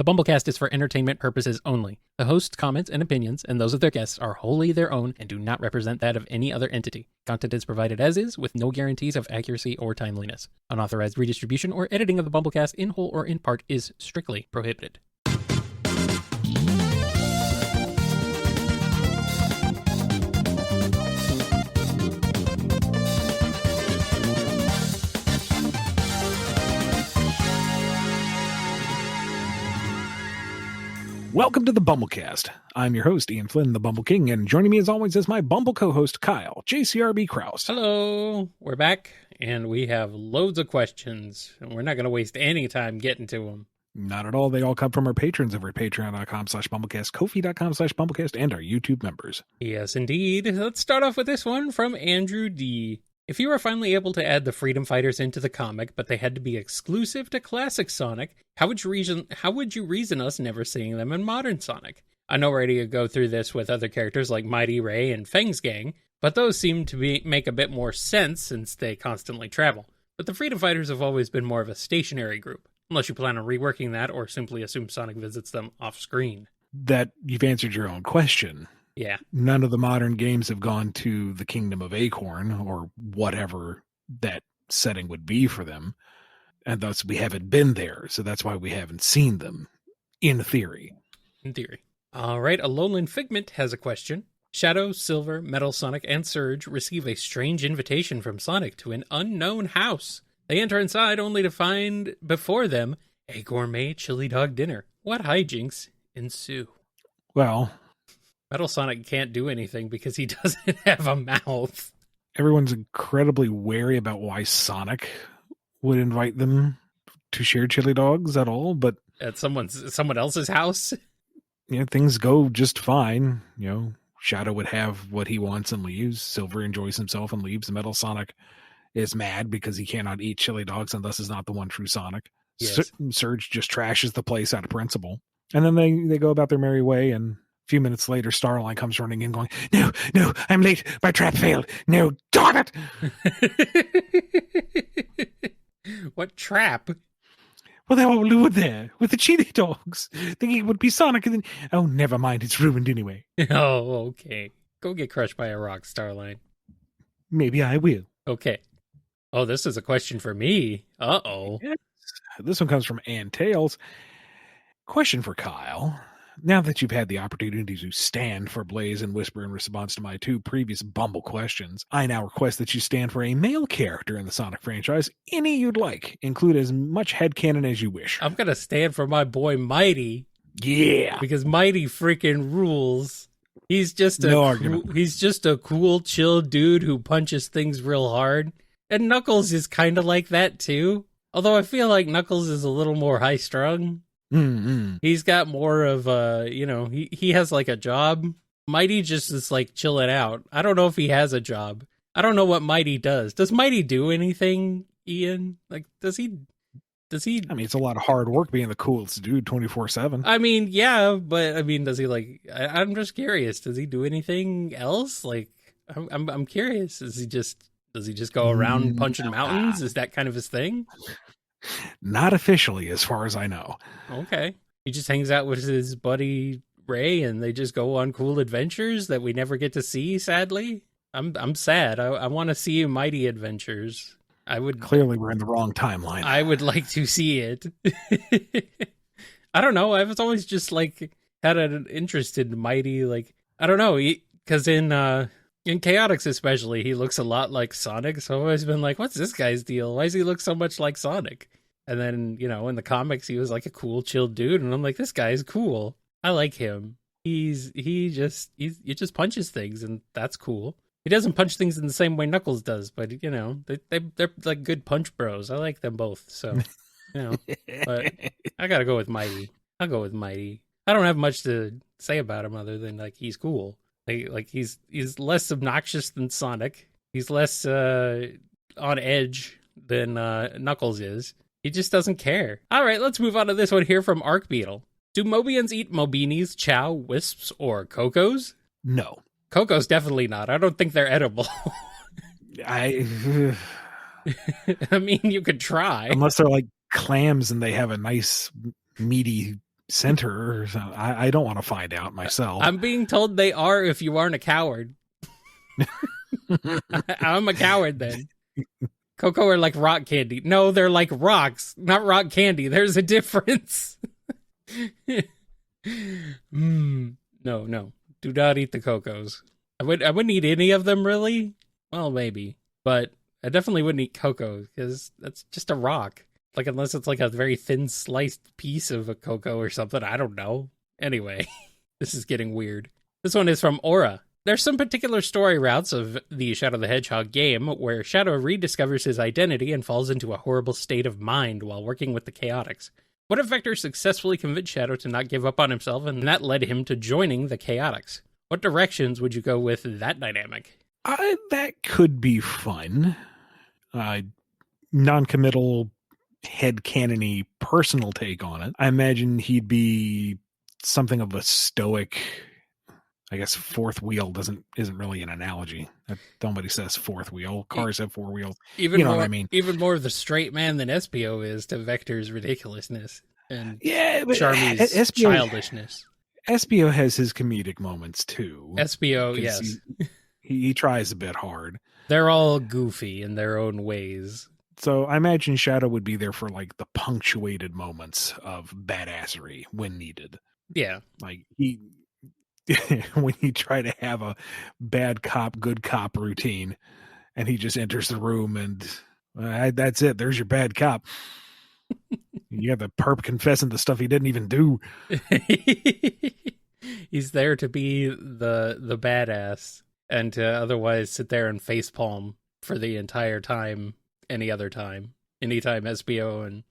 The BumbleKast is for entertainment purposes only. The host's comments and opinions, and those of their guests, are wholly their own and do not represent that of any other entity. Content is provided as is, with no guarantees of accuracy or timeliness. Unauthorized redistribution or editing of the BumbleKast in whole or in part is strictly prohibited. Welcome to the BumbleKast. I'm your host, Ian Flynn, the Bumble King, and joining me as always is my Bumble co-host, Kyle, JCRB Krause. Hello, we're back, and we have loads of questions, and we're not going to waste any time getting to them. Not at all. They all come from our patrons over at patreon.com/BumbleKast, Ko-fi.com/BumbleKast, and our YouTube members. Yes, indeed. Let's start off with this one from Andrew D. If you were finally able to add the Freedom Fighters into the comic, but they had to be exclusive to Classic Sonic, how would you reason us never seeing them in Modern Sonic? I know we're ready to go through this with other characters like Mighty Ray and Fang's Gang, but those seem to make a bit more sense since they constantly travel. But the Freedom Fighters have always been more of a stationary group, unless you plan on reworking that or simply assume Sonic visits them off-screen. That you've answered your own question. Yeah. None of the modern games have gone to the Kingdom of Acorn, or whatever that setting would be for them. And thus we haven't been there, so that's why we haven't seen them, in theory. In theory. All right, Alolan Figment has a question. Shadow, Silver, Metal Sonic, and Surge receive a strange invitation from Sonic to an unknown house. They enter inside only to find before them a gourmet chili dog dinner. What hijinks ensue? Well, Metal Sonic can't do anything because he doesn't have a mouth. Everyone's incredibly wary about why Sonic would invite them to share chili dogs at all, but at someone else's house, things go just fine. Shadow would have what he wants and leaves. Silver enjoys himself and leaves. Metal Sonic is mad because he cannot eat chili dogs and thus is not the one true Sonic. Yes. Surge just trashes the place out of principle. And then they go about their merry way, and a few minutes later, Starline comes running in going, No, I'm late. My trap failed. No, darn it! What trap? Well, they all lured there with the chili dogs, thinking it would be Sonic, and then, oh, never mind, it's ruined anyway. Oh, okay. Go get crushed by a rock, Starline. Maybe I will. Okay. Oh, this is a question for me. Uh-oh. Yes. This one comes from Ann Tails. Question for Kyle. Now that you've had the opportunity to stand for Blaze and Whisper in response to my two previous Bumble questions, I now request that you stand for a male character in the Sonic franchise, any you'd like. Include as much headcanon as you wish. I'm going to stand for my boy Mighty. Yeah. Because Mighty freaking rules. He's just a cool, chill dude who punches things real hard. And Knuckles is kind of like that too. Although I feel like Knuckles is a little more high-strung. Mm-hmm. He's got more of he has like a job. Mighty just is like chilling out. I don't know if he has a job. I don't know what Mighty does. Does Mighty do anything, Ian? Like, does he? I mean, it's a lot of hard work being the coolest dude 24/7. I mean, yeah, but I mean, does he I'm just curious. Does he do anything else? Like, I'm curious. Does he just go around punching mountains? Is that kind of his thing? Not officially, as far as I know. Okay. He just hangs out with his buddy Ray, and they just go on cool adventures that we never get to see, sadly. I'm sad. I want to see Mighty adventures. Clearly, we're in the wrong timeline. I would like to see it. I don't know. I've always just, had an interest in Mighty. I don't know. Because in Chaotix especially, he looks a lot like Sonic, so I've always been like, what's this guy's deal? Why does he look so much like Sonic? And then, in the comics, he was like a cool, chill dude, and I'm like, this guy's cool. I like him. He just punches things, and that's cool. He doesn't punch things in the same way Knuckles does, but, they're like good punch bros. I like them both, so, but I gotta go with Mighty. I'll go with Mighty. I don't have much to say about him other than, he's cool. He's less obnoxious than Sonic. He's less on edge than Knuckles is. He just doesn't care. All right, let's move on to this one here from Arcbeetle. Do Mobians eat Mobinis, Chow, Wisps, or Cocos? No. Cocos definitely not. I don't think they're edible. I mean, you could try. Unless they're like clams and they have a nice meaty sent her. I don't want to find out myself. I'm being told they are if you aren't a coward. I'm a coward then. Cocoa are like rock candy. No, they're like rocks, not rock candy. There's a difference. No. Do not eat the cocos. I wouldn't eat any of them, really. Well, maybe. But I definitely wouldn't eat cocoa, because that's just a rock. Like, unless it's like a very thin sliced piece of a cocoa or something. I don't know. Anyway, this is getting weird. This one is from Aura. There's some particular story routes of the Shadow the Hedgehog game where Shadow rediscovers his identity and falls into a horrible state of mind while working with the Chaotix. What if Vector successfully convinced Shadow to not give up on himself, and that led him to joining the Chaotix? What directions would you go with that dynamic? That could be fun. Non-committal, headcanon-y personal take on it. I imagine he'd be something of a stoic... I guess fourth wheel isn't really an analogy. Nobody says fourth wheel. Cars have four wheels. You know what I mean? Even more of the straight man than SPO is to Vector's ridiculousness and but Charmy's childishness. SPO has his comedic moments too. SPO, yes. He tries a bit hard. They're all goofy in their own ways. So I imagine Shadow would be there for like the punctuated moments of badassery when needed. Yeah. Like when you try to have a bad cop, good cop routine, and he just enters the room and that's it. There's your bad cop. You have the perp confessing the stuff he didn't even do. He's there to be the badass and to otherwise sit there and facepalm for the entire time. Anytime SBO and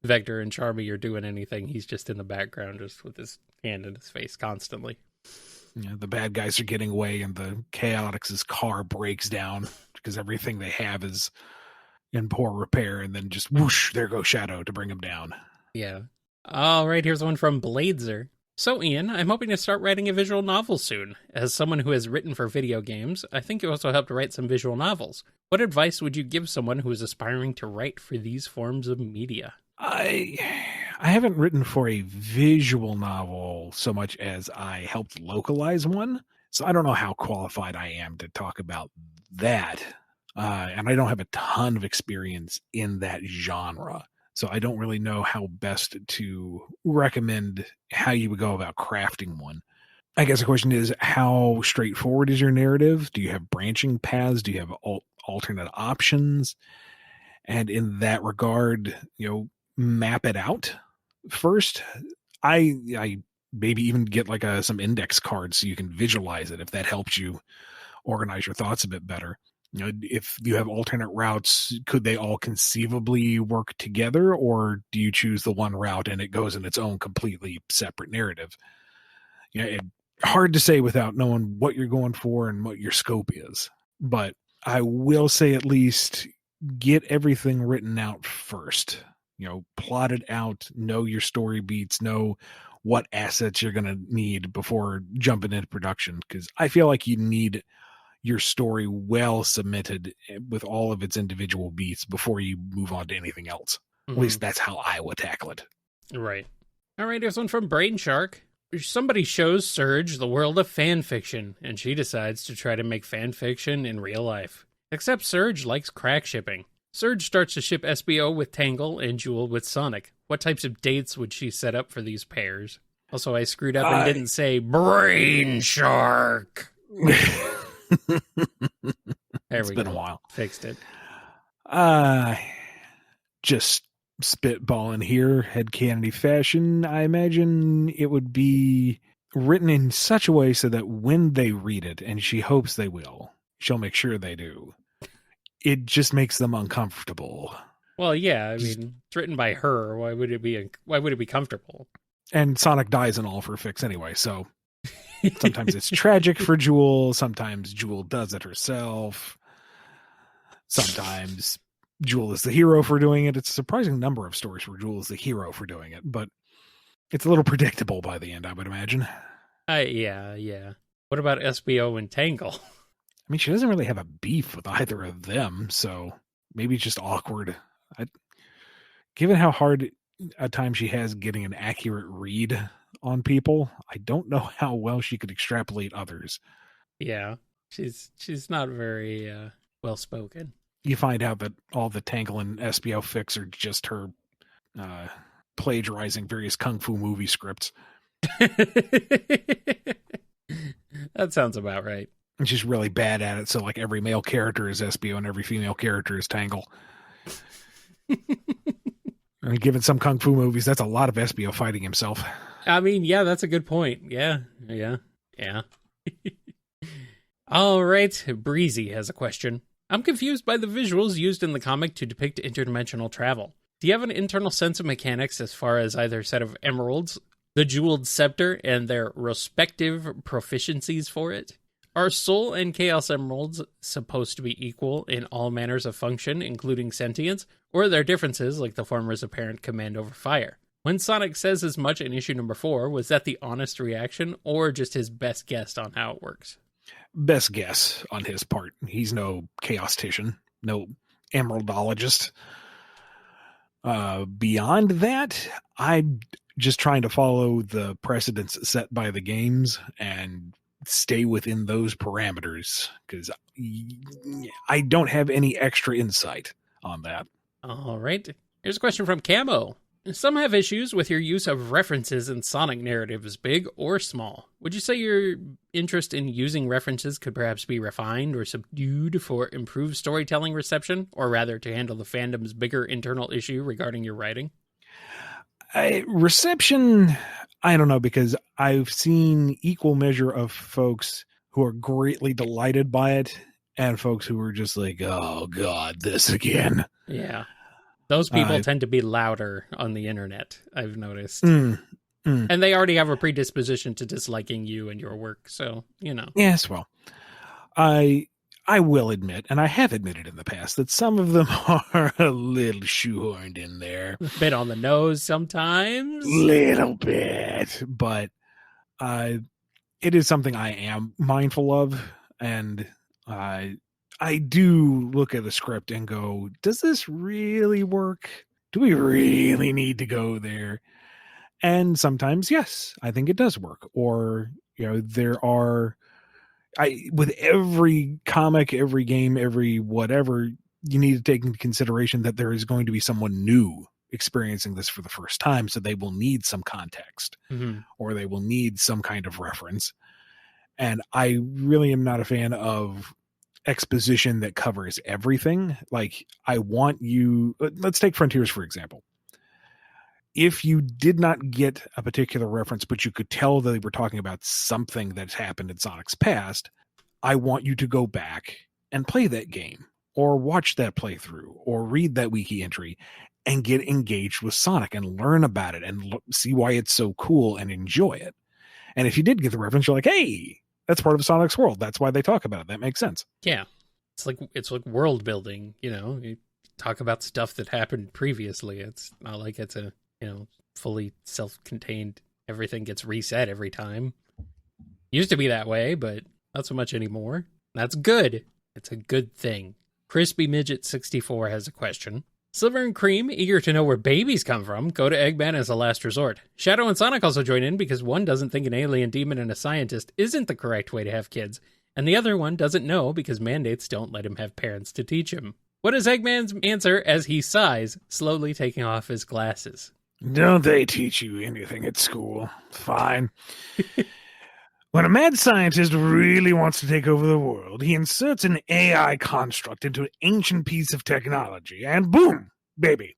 Vector and Charmy are doing anything, he's just in the background, just with his hand in his face constantly. Yeah, the bad guys are getting away, and the Chaotix's car breaks down because everything they have is in poor repair, and then just whoosh, there goes Shadow to bring him down. Yeah. All right, here's one from Bladezer. So, Ian, I'm hoping to start writing a visual novel soon. As someone who has written for video games, I think you also helped to write some visual novels. What advice would you give someone who is aspiring to write for these forms of media? I haven't written for a visual novel so much as I helped localize one. So I don't know how qualified I am to talk about that. And I don't have a ton of experience in that genre. So I don't really know how best to recommend how you would go about crafting one. I guess the question is, how straightforward is your narrative? Do you have branching paths? Do you have alternate options? And in that regard, map it out first. I maybe even get like some index cards so you can visualize it, if that helps you organize your thoughts a bit better. If you have alternate routes, could they all conceivably work together, or do you choose the one route and it goes in its own completely separate narrative? Hard to say without knowing what you're going for and what your scope is. But I will say, at least get everything written out first. Plot it out, know your story beats, know what assets you're going to need before jumping into production. Because I feel like you need your story well submitted with all of its individual beats before you move on to anything else. Mm-hmm. At least that's how I would tackle it. Right. All right, here's one from Brain Shark. Somebody shows Surge the world of fan fiction, and she decides to try to make fan fiction in real life. Except Surge likes crack shipping. Surge starts to ship SBO with Tangle and Jewel with Sonic. What types of dates would she set up for these pairs? Also, I screwed up and didn't say Brain Shark. There it's been a while. Fixed it. Just spitballing here, headcanon fashion. I imagine it would be written in such a way so that when they read it, and she hopes they will, she'll make sure they do, it just makes them uncomfortable. Well, yeah, I mean, it's written by her. Why would it be comfortable? And Sonic dies in all for fix anyway, so sometimes it's tragic for Jewel, sometimes Jewel does it herself, sometimes Jewel is the hero for doing it. It's a surprising number of stories where Jewel is the hero for doing it, but it's a little predictable by the end, I would imagine. Yeah. What about SBO and Tangle? I mean, she doesn't really have a beef with either of them, so maybe it's just awkward. Given how hard a time she has getting an accurate read on people. I don't know how well she could extrapolate others. Yeah, she's not very well spoken. You find out that all the Tangle and SBO fics are just her plagiarizing various kung fu movie scripts. That sounds about right. And she's really bad at it, so like every male character is SBO and every female character is Tangle. I mean, given some kung fu movies, that's a lot of SBO fighting himself. I mean, yeah, that's a good point. Yeah. All right, Breezy has a question. I'm confused by the visuals used in the comic to depict interdimensional travel. Do you have an internal sense of mechanics as far as either set of emeralds, the jeweled scepter, and their respective proficiencies for it? Are Soul and Chaos Emeralds supposed to be equal in all manners of function, including sentience, or are there differences, like the former's apparent command over fire? When Sonic says as much in issue number 4, was that the honest reaction, or just his best guess on how it works? Best guess on his part. He's no chaostician, no emeraldologist. Beyond that, I'm just trying to follow the precedents set by the games and stay within those parameters, because I don't have any extra insight on that. All right. Here's a question from Camo. Some have issues with your use of references in Sonic narratives, big or small. Would you say your interest in using references could perhaps be refined or subdued for improved storytelling reception, or rather to handle the fandom's bigger internal issue regarding your writing? Reception, I don't know, because I've seen equal measure of folks who are greatly delighted by it and folks who are just like, oh God, this again. Yeah. Those people tend to be louder on the internet, I've noticed. And they already have a predisposition to disliking you and your work, so, you know. Yes, well, I will admit, and I have admitted in the past, that some of them are a little shoehorned in there. A bit on the nose sometimes. Little bit. But it is something I am mindful of, and I do look at the script and go, does this really work? Do we really need to go there? And sometimes, yes, I think it does work. Or, you know, there are, with every comic, every game, every whatever, you need to take into consideration that there is going to be someone new experiencing this for the first time. So they will need some context, or they will need some kind of reference. And I really am not a fan of exposition that covers everything. Like, I want you, let's take Frontiers, for example. If you did not get a particular reference, but you could tell that they were talking about something that's happened in Sonic's past, I want you to go back and play that game, or watch that playthrough, or read that wiki entry and get engaged with Sonic and learn about it and see why it's so cool and enjoy it. And if you did get the reference, you're like, hey, that's part of Sonic's world. That's why they talk about it. That makes sense. Yeah. It's like world building, you know. You talk about stuff that happened previously. It's not like it's a, you know, fully self-contained, everything gets reset every time. Used to be that way, but not so much anymore. That's good. It's a good thing. Crispy Midget 64 has a question. Silver and Cream, eager to know where babies come from, go to Eggman as a last resort. Shadow and Sonic also join in because one doesn't think an alien demon and a scientist isn't the correct way to have kids, and the other one doesn't know because mandates don't let him have parents to teach him. What is Eggman's answer as he sighs, slowly taking off his glasses? Don't they teach you anything at school? Fine. When a mad scientist really wants to take over the world, he inserts an AI construct into an ancient piece of technology, and boom, baby.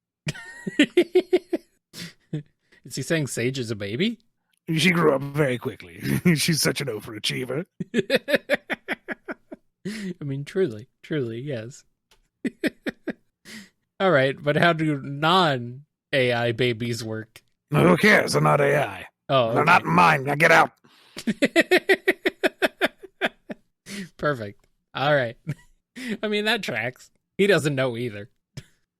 Is he saying Sage is a baby? She grew up very quickly. She's such an overachiever. I mean, truly, yes. All right, but how do non-AI babies work? Who cares? They're not AI. Oh, okay. They're not mine. Now get out. Perfect. All right. I mean, that tracks. He doesn't know either.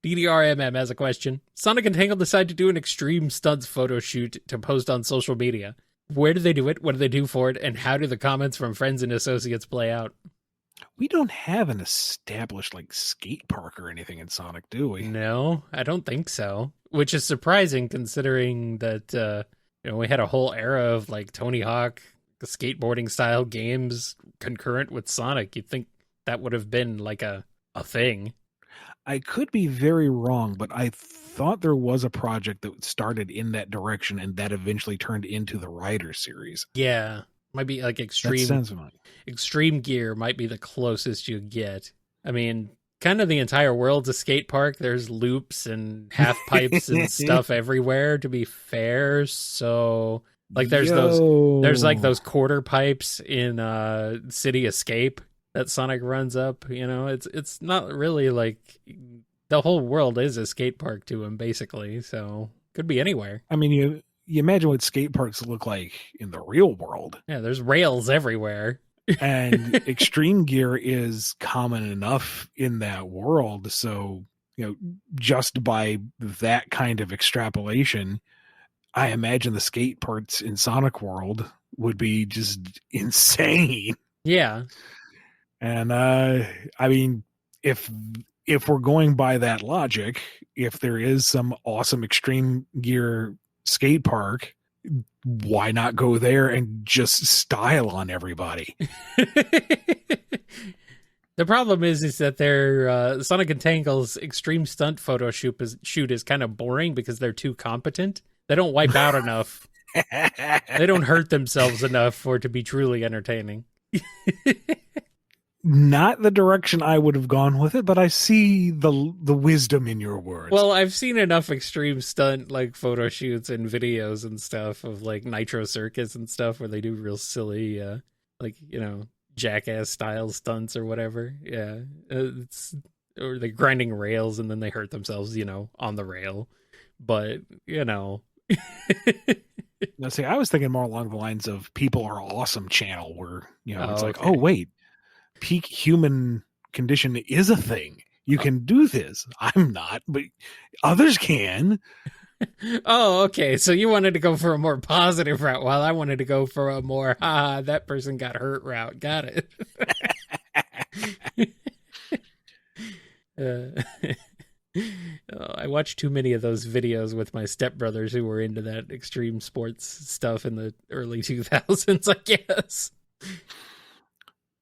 DDRMM has a question. Sonic and Tangle decide to do an extreme stunts photo shoot to post on social media. Where do they do it? What do they do for it? And how do the comments from friends and associates play out? We don't have an established, like, skate park or anything in Sonic, do we? No, I don't think so. which is surprising considering that we had a whole era of like Tony Hawk skateboarding style games concurrent with Sonic. You'd think that would have been like a thing. I could be very wrong, but I thought there was a project that started in that direction and that eventually turned into the Rider series. Yeah, might be like Extreme Gear might be the closest you get. I mean, kind of the entire world's a skate park. There's loops and half pipes and stuff everywhere, to be fair. So like there's those quarter pipes in City Escape that Sonic runs up. It's not really like the whole world is a skate park to him, basically. So could be anywhere. I mean, you imagine what skate parks look like in the real world. Yeah, there's rails everywhere. And Extreme Gear is common enough in that world. So, just by that kind of extrapolation, I imagine the skate parts in Sonic World would be just insane. Yeah. And I mean, if we're going by that logic, if there is some awesome Extreme Gear skate park, why not go there and just style on everybody? The problem is that their Sonic and Tangle's extreme stunt photo shoot is kind of boring because they're too competent. They don't wipe out enough. They don't hurt themselves enough for it to be truly entertaining. Not the direction I would have gone with it, but I see the wisdom in your words. Well, I've seen enough extreme stunt like photo shoots and videos and stuff of like Nitro Circus and stuff where they do real silly, jackass style stunts or whatever. Yeah, or they're grinding rails and then they hurt themselves, on the rail. But Now, see, I was thinking more along the lines of People Are Awesome channel, where it's like, oh wait. Peak human condition is a thing. You can do this. I'm not, but others can. Oh, okay. So you wanted to go for a more positive route while I wanted to go for a more, that person got hurt route. Got it. I watched too many of those videos with my stepbrothers who were into that extreme sports stuff in the early 2000s, I guess.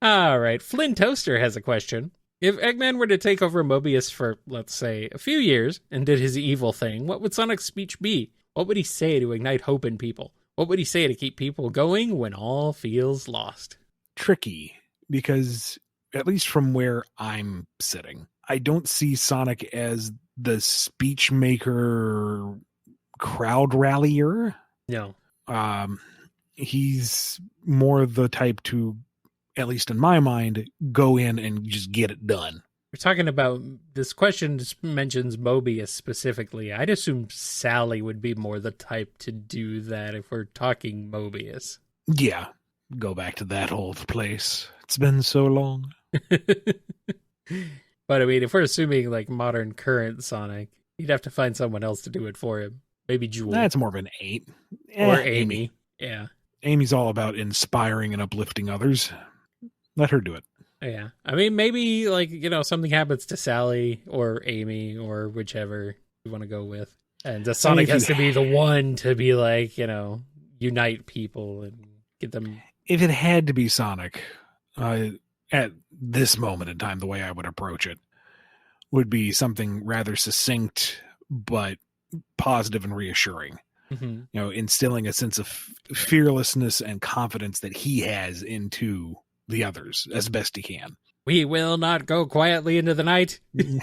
All right, Flynn Toaster has a question. If Eggman were to take over Mobius for, let's say, a few years and did his evil thing, what would Sonic's speech be? What would he say to ignite hope in people? What would he say to keep people going when all feels lost? Tricky, because at least from where I'm sitting, I don't see Sonic as the speech maker, crowd rallier. No. He's more the type to, at least in my mind, go in and just get it done. We're talking about, this question just mentions Mobius specifically. I'd assume Sally would be more the type to do that if we're talking Mobius. Yeah. Go back to that old place. It's been so long. But I mean, if we're assuming like modern current Sonic, he'd have to find someone else to do it for him. Maybe Jewel. That's more of an 8. Or Amy. Yeah. Amy's all about inspiring and uplifting others. Let her do it. Yeah. I mean, maybe like, something happens to Sally or Amy or whichever you want to go with. And the Sonic has to be the one to be like, unite people and get them. If it had to be Sonic, at this moment in time, the way I would approach it would be something rather succinct, but positive and reassuring. Mm-hmm. Instilling a sense of fearlessness and confidence that he has into the others as best he can. We will not go quietly into the night. There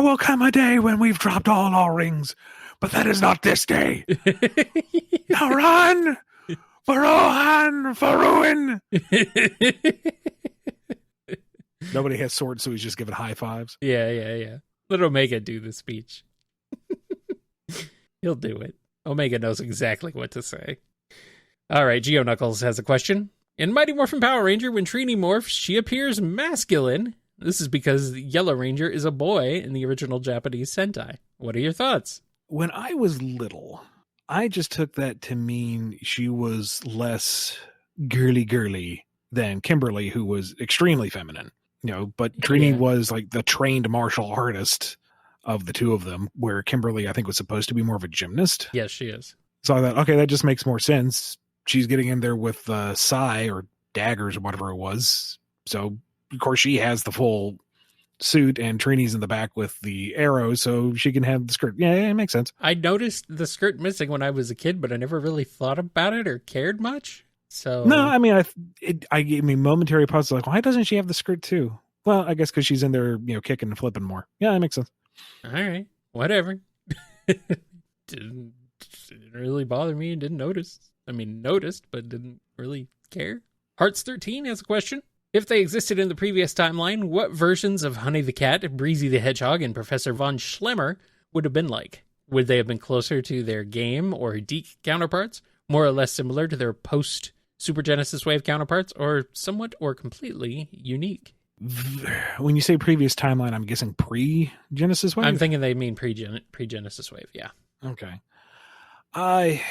will come a day when we've dropped all our rings, but that is not this day. Now run for Rohan, for ruin. Nobody has swords, so he's just giving high fives. Yeah. Let Omega do the speech. He'll do it. Omega knows exactly what to say. All right, Geo Knuckles has a question. In Mighty Morphin Power Ranger, when Trini morphs, she appears masculine. This is because Yellow Ranger is a boy in the original Japanese Sentai. What are your thoughts? When I was little, I just took that to mean she was less girly than Kimberly, who was extremely feminine. But Trini Yeah. was like the trained martial artist of the two of them, where Kimberly, I think, was supposed to be more of a gymnast. Yes, she is. So I thought, okay, that just makes more sense. She's getting in there with sai or daggers or whatever it was. So, of course, she has the full suit, and Trini's in the back with the arrows, so she can have the skirt. Yeah, it makes sense. I noticed the skirt missing when I was a kid, but I never really thought about it or cared much. So No, I mean, I gave me momentary pause. Like, why doesn't she have the skirt too? Well, I guess because she's in there, kicking and flipping more. Yeah, that makes sense. all right, whatever. didn't really bother me and didn't notice. I mean, noticed, but didn't really care. Hearts13 has a question. If they existed in the previous timeline, what versions of Honey the Cat, Breezy the Hedgehog, and Professor von Schlemmer would have been like? Would they have been closer to their game or Deke counterparts, more or less similar to their post-Super Genesis Wave counterparts, or somewhat or completely unique? When you say previous timeline, I'm guessing pre-Genesis Wave? I'm thinking they mean pre-Genesis Wave, yeah. Okay. I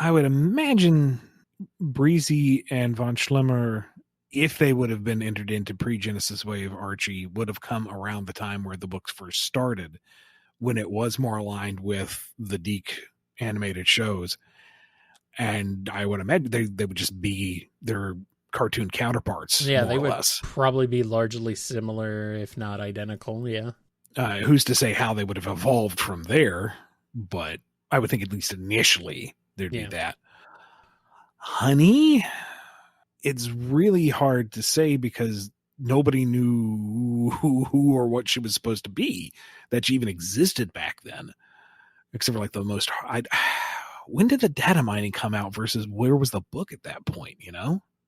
would imagine Breezy and von Schlemmer, if they would have been entered into pre-Genesis Wave Archie, would have come around the time where the books first started, when it was more aligned with the Deke animated shows. And I would imagine they would just be their cartoon counterparts. Yeah, they would less. probably be largely similar, if not identical, yeah. Who's to say how they would have evolved from there? But I would think at least initially there'd be that. Honey, it's really hard to say because nobody knew who or what she was supposed to be, that she even existed back then, except for like the most. When did the data mining come out versus where was the book at that point?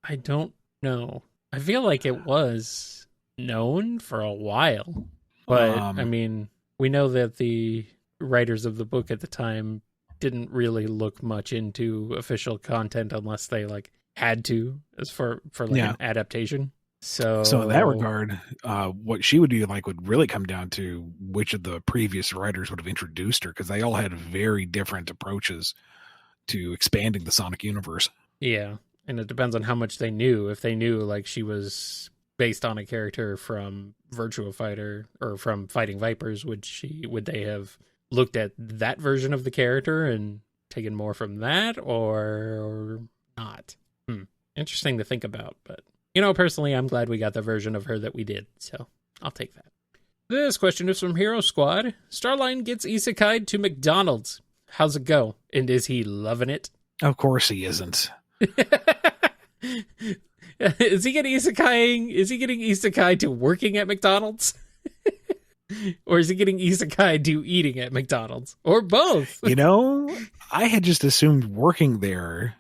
I don't know. I feel like it was known for a while, but I mean, we know that the writers of the book at the time didn't really look much into official content unless they like had to, as for like an adaptation. So in that regard, what she would do would really come down to which of the previous writers would have introduced her, because they all had very different approaches to expanding the Sonic universe. Yeah, and it depends on how much they knew. If they knew like she was based on a character from Virtua Fighter or from Fighting Vipers, would they have looked at that version of the character and taken more from that, or not? Interesting to think about, but personally, I'm glad we got the version of her that we did, so I'll take that. This question is from Hero Squad. Starline gets isekai'd to McDonald's. How's it go? And is he loving it? Of course he isn't. Is he getting isekai to working at McDonald's? Or is he getting isekai to eating at McDonald's? Or both? I had just assumed working there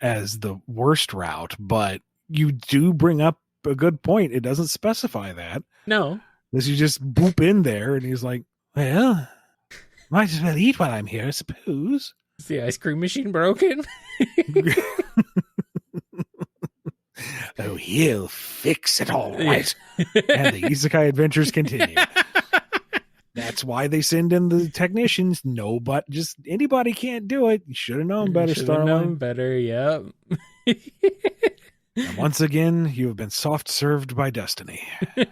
as the worst route, but you do bring up a good point. It doesn't specify that. No. Unless you just boop in there and he's like, well, might as well eat while I'm here, I suppose. Is the ice cream machine broken? Oh, he'll fix it all right. And the isekai adventures continue. That's why they send in the technicians. No, but just anybody can't do it. You should have known better, Starline. Known better, yep. And once again, you have been soft served by destiny. I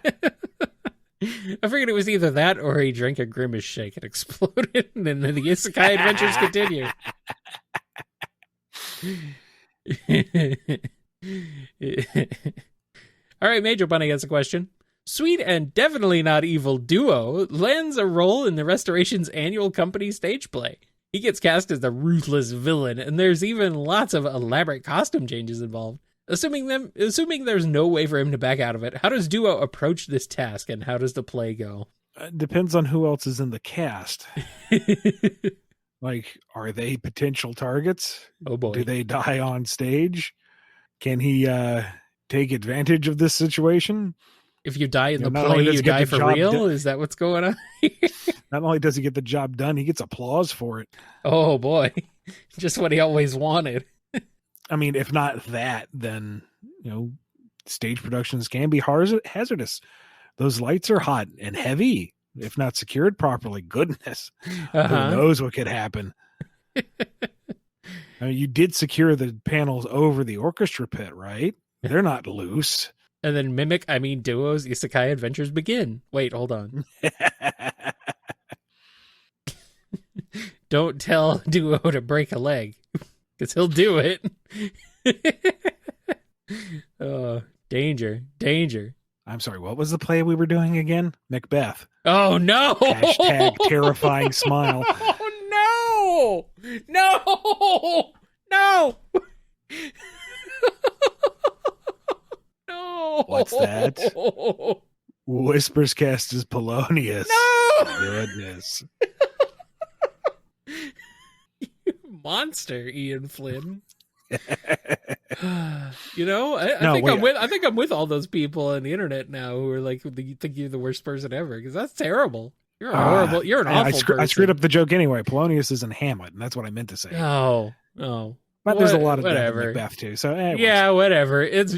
figured it was either that or he drank a Grimace shake and exploded, and then the isekai adventures continue. All right, Major Bunny has a question. Sweet and definitely not evil duo lands a role in the Restoration's annual company stage play. He gets cast as the ruthless villain, and there's even lots of elaborate costume changes involved. Assuming there's no way for him to back out of it, how does Duo approach this task, and how does the play go? Depends on who else is in the cast. Are they potential targets? Oh boy. Do they die on stage? Can he take advantage of this situation? If you die in the play, you die for real? Is that what's going on? Not only does he get the job done, he gets applause for it. Oh boy. Just what he always wanted. I mean, if not that, then, stage productions can be hazardous. Those lights are hot and heavy. If not secured properly, goodness, who knows what could happen. I mean, you did secure the panels over the orchestra pit, right? They're not loose. And then mimic, I mean duos, isekai adventures begin. Wait, hold on. Don't tell duo to break a leg, because he'll do it. Oh, danger. I'm sorry, what was the play we were doing again? Macbeth. Oh, no! Hashtag terrifying smile. Oh, no! No! No! What's that? Whispers cast as Polonius. No! Goodness. You monster, Ian Flynn. You know, I think I'm with all those people on the internet now who are like, you think you're the worst person ever, because that's terrible. You're a horrible. You're an awful person. I screwed up the joke anyway. Polonius is in Hamlet, and that's what I meant to say. Oh. But there's a lot of whatever. death in Macbeth too. So yeah, whatever. It's.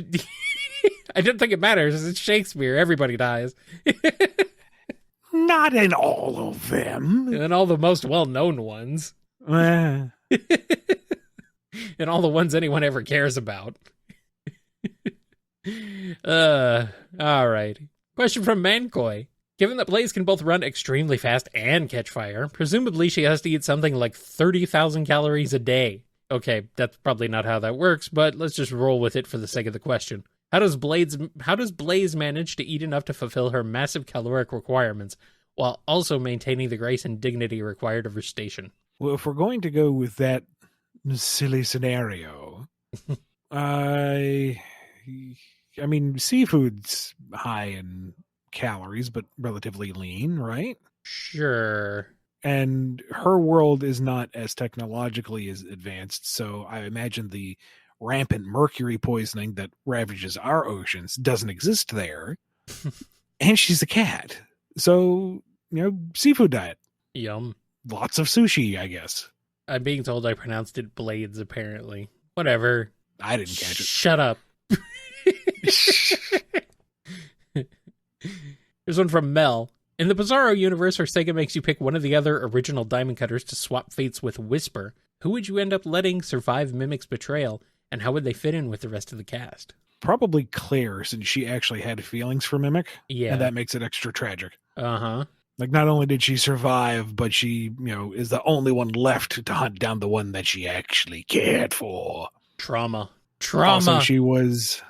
I didn't think it matters. It's Shakespeare. Everybody dies. Not in all of them. And all the most well-known ones. And all the ones anyone ever cares about. All right. Question from Mankoi. Given that Blaze can both run extremely fast and catch fire, presumably she has to eat something like 30,000 calories a day. Okay, that's probably not how that works, but let's just roll with it for the sake of the question. How does Blaze manage to eat enough to fulfill her massive caloric requirements while also maintaining the grace and dignity required of her station? Well, if we're going to go with that silly scenario, I mean, seafood's high in calories, but relatively lean, right? Sure. And her world is not as technologically as advanced, so I imagine the rampant mercury poisoning that ravages our oceans doesn't exist there. And she's a cat. So, seafood diet. Yum. Lots of sushi, I guess. I'm being told I pronounced it blades, apparently. Whatever. I didn't catch it. Shut up. Here's one from Mel. In the Bizarro universe where Sega makes you pick one of the other original Diamond Cutters to swap fates with Whisper, who would you end up letting survive Mimic's betrayal, and how would they fit in with the rest of the cast? Probably Claire, since she actually had feelings for Mimic. Yeah. And that makes it extra tragic. Uh-huh. Like, not only did she survive, but she, is the only one left to hunt down the one that she actually cared for. Trauma. Also, she was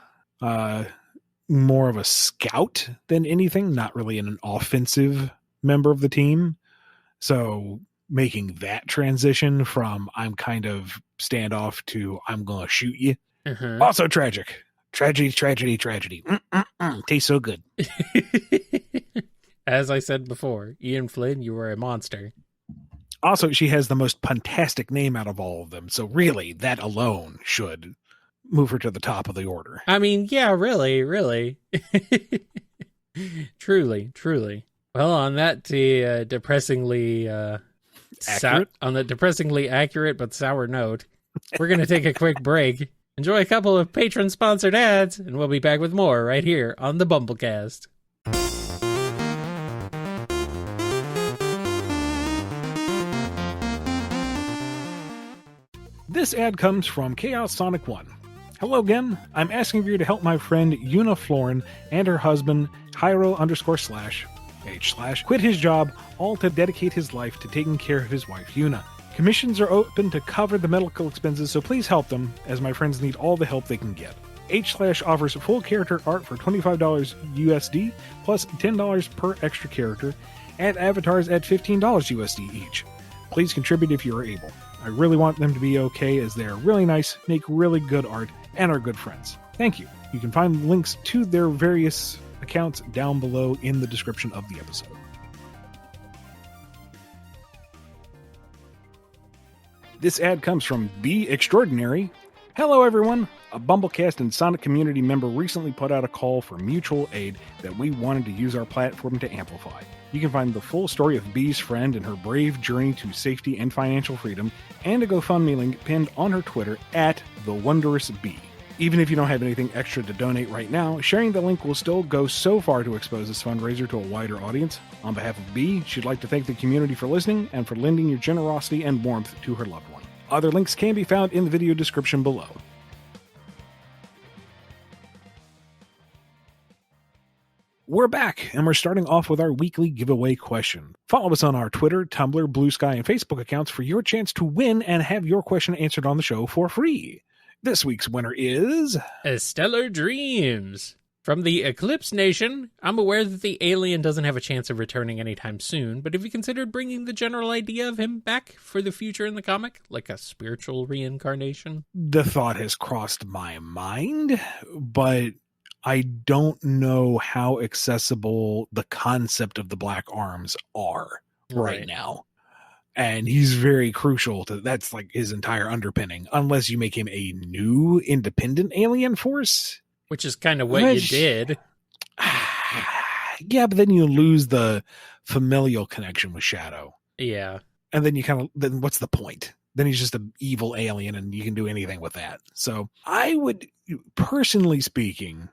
more of a scout than anything, not really an offensive member of the team. So making that transition from I'm kind of standoff to I'm going to shoot you. Uh-huh. Also tragic. Tragedy. Tastes so good. As I said before, Ian Flynn, you are a monster. Also, she has the most puntastic name out of all of them. So really, that alone should move her to the top of the order. I mean, yeah, really. Truly. Well, on that depressingly accurate but sour note, we're going to take a quick break, enjoy a couple of patron-sponsored ads, and we'll be back with more right here on the BumbleKast. This ad comes from Chaos Sonic 1. Hello again. I'm asking for you to help my friend Yuna Florynn and her husband Hyro_/H/ quit his job, all to dedicate his life to taking care of his wife Yuna. Commissions are open to cover the medical expenses, so please help them, as my friends need all the help they can get. H/ offers full character art for $25 USD, plus $10 per extra character, and avatars at $15 USD each. Please contribute if you are able. I really want them to be okay, as they are really nice, make really good art, and are good friends. Thank you. You can find links to their various accounts down below in the description of the episode. This ad comes from BeeExtraordinary. Hello everyone! A BumbleKast and Sonic community member recently put out a call for mutual aid that we wanted to use our platform to amplify. You can find the full story of Bee's friend and her brave journey to safety and financial freedom, and a GoFundMe link pinned on her Twitter @TheWondrousBee. Even if you don't have anything extra to donate right now, sharing the link will still go so far to expose this fundraiser to a wider audience. On behalf of Bee, she'd like to thank the community for listening and for lending your generosity and warmth to her loved one. Other links can be found in the video description below. We're back, and we're starting off with our weekly giveaway question. Follow us on our Twitter, Tumblr, Blue Sky, and Facebook accounts for your chance to win and have your question answered on the show for free. This week's winner is... A Stellar Dreams. From the Eclipse Nation, I'm aware that the alien doesn't have a chance of returning anytime soon, but have you considered bringing the general idea of him back for the future in the comic? Like a spiritual reincarnation? The thought has crossed my mind, but I don't know how accessible the concept of the Black Arms are right now. And he's very crucial to that's like his entire underpinning, unless you make him a new independent alien force. Which is kind of what you did. Yeah, but then you lose the familial connection with Shadow. Yeah. And then then what's the point? Then he's just an evil alien and you can do anything with that. So I would, personally speaking,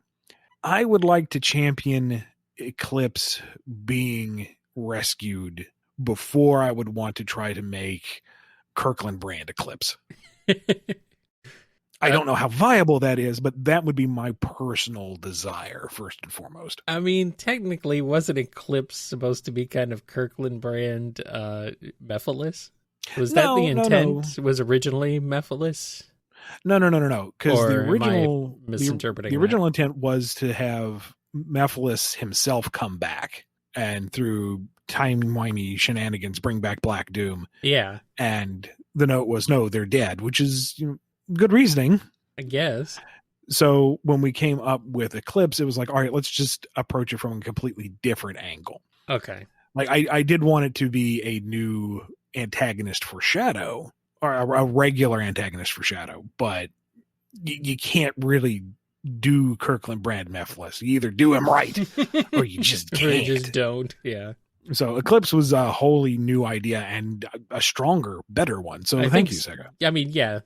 I would like to champion Eclipse being rescued before I would want to try to make Kirkland brand Eclipse. I don't know how viable that is, but that would be my personal desire, first and foremost. I mean, technically, wasn't Eclipse supposed to be kind of Kirkland brand Mephiles? Was that the intent? No. Was originally Mephiles? No. Because the original misinterpreting the original intent was to have Mephiles himself come back and through timey-wimey shenanigans bring back Black Doom. Yeah. And the note was, no, they're dead, which is good reasoning, I guess. So when we came up with Eclipse, it was like, all right, let's just approach it from a completely different angle. Okay. Like I did want it to be a new antagonist for Shadow, or a regular antagonist for Shadow, but you can't really do Kirkland brand Mephiles. You either do him right or you just can't. Or you just don't. Yeah. So Eclipse was a wholly new idea and a stronger, better one. So thank you, Sega. I mean, yeah,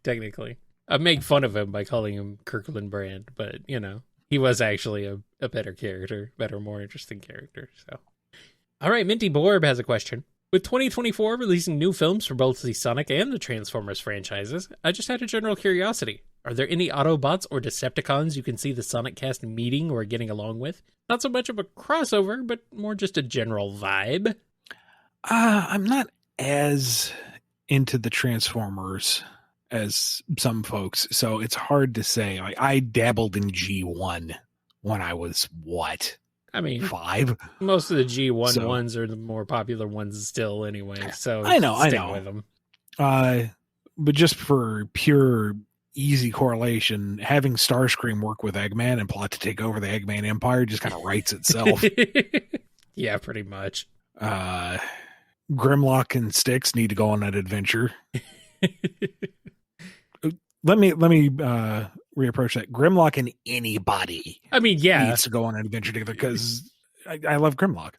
technically. I make fun of him by calling him Kirkland brand, but, he was actually a better character, more interesting character. So, all right, Minty Borb has a question. With 2024 releasing new films for both the Sonic and the Transformers franchises, I just had a general curiosity. Are there any Autobots or Decepticons you can see the Sonic cast meeting or getting along with? Not so much of a crossover, but more just a general vibe. I'm not as into the Transformers as some folks, so it's hard to say. Like, I dabbled in G1 when I was, 5? Most of the G1 ones are the more popular ones still anyway, so I know. with them. But just for pure easy correlation, having Starscream work with Eggman and plot to take over the Eggman Empire just kind of writes itself. Yeah, pretty much. Grimlock and Styx need to go on that adventure. Let me reapproach that. Grimlock and anybody, needs to go on an adventure together because I love Grimlock.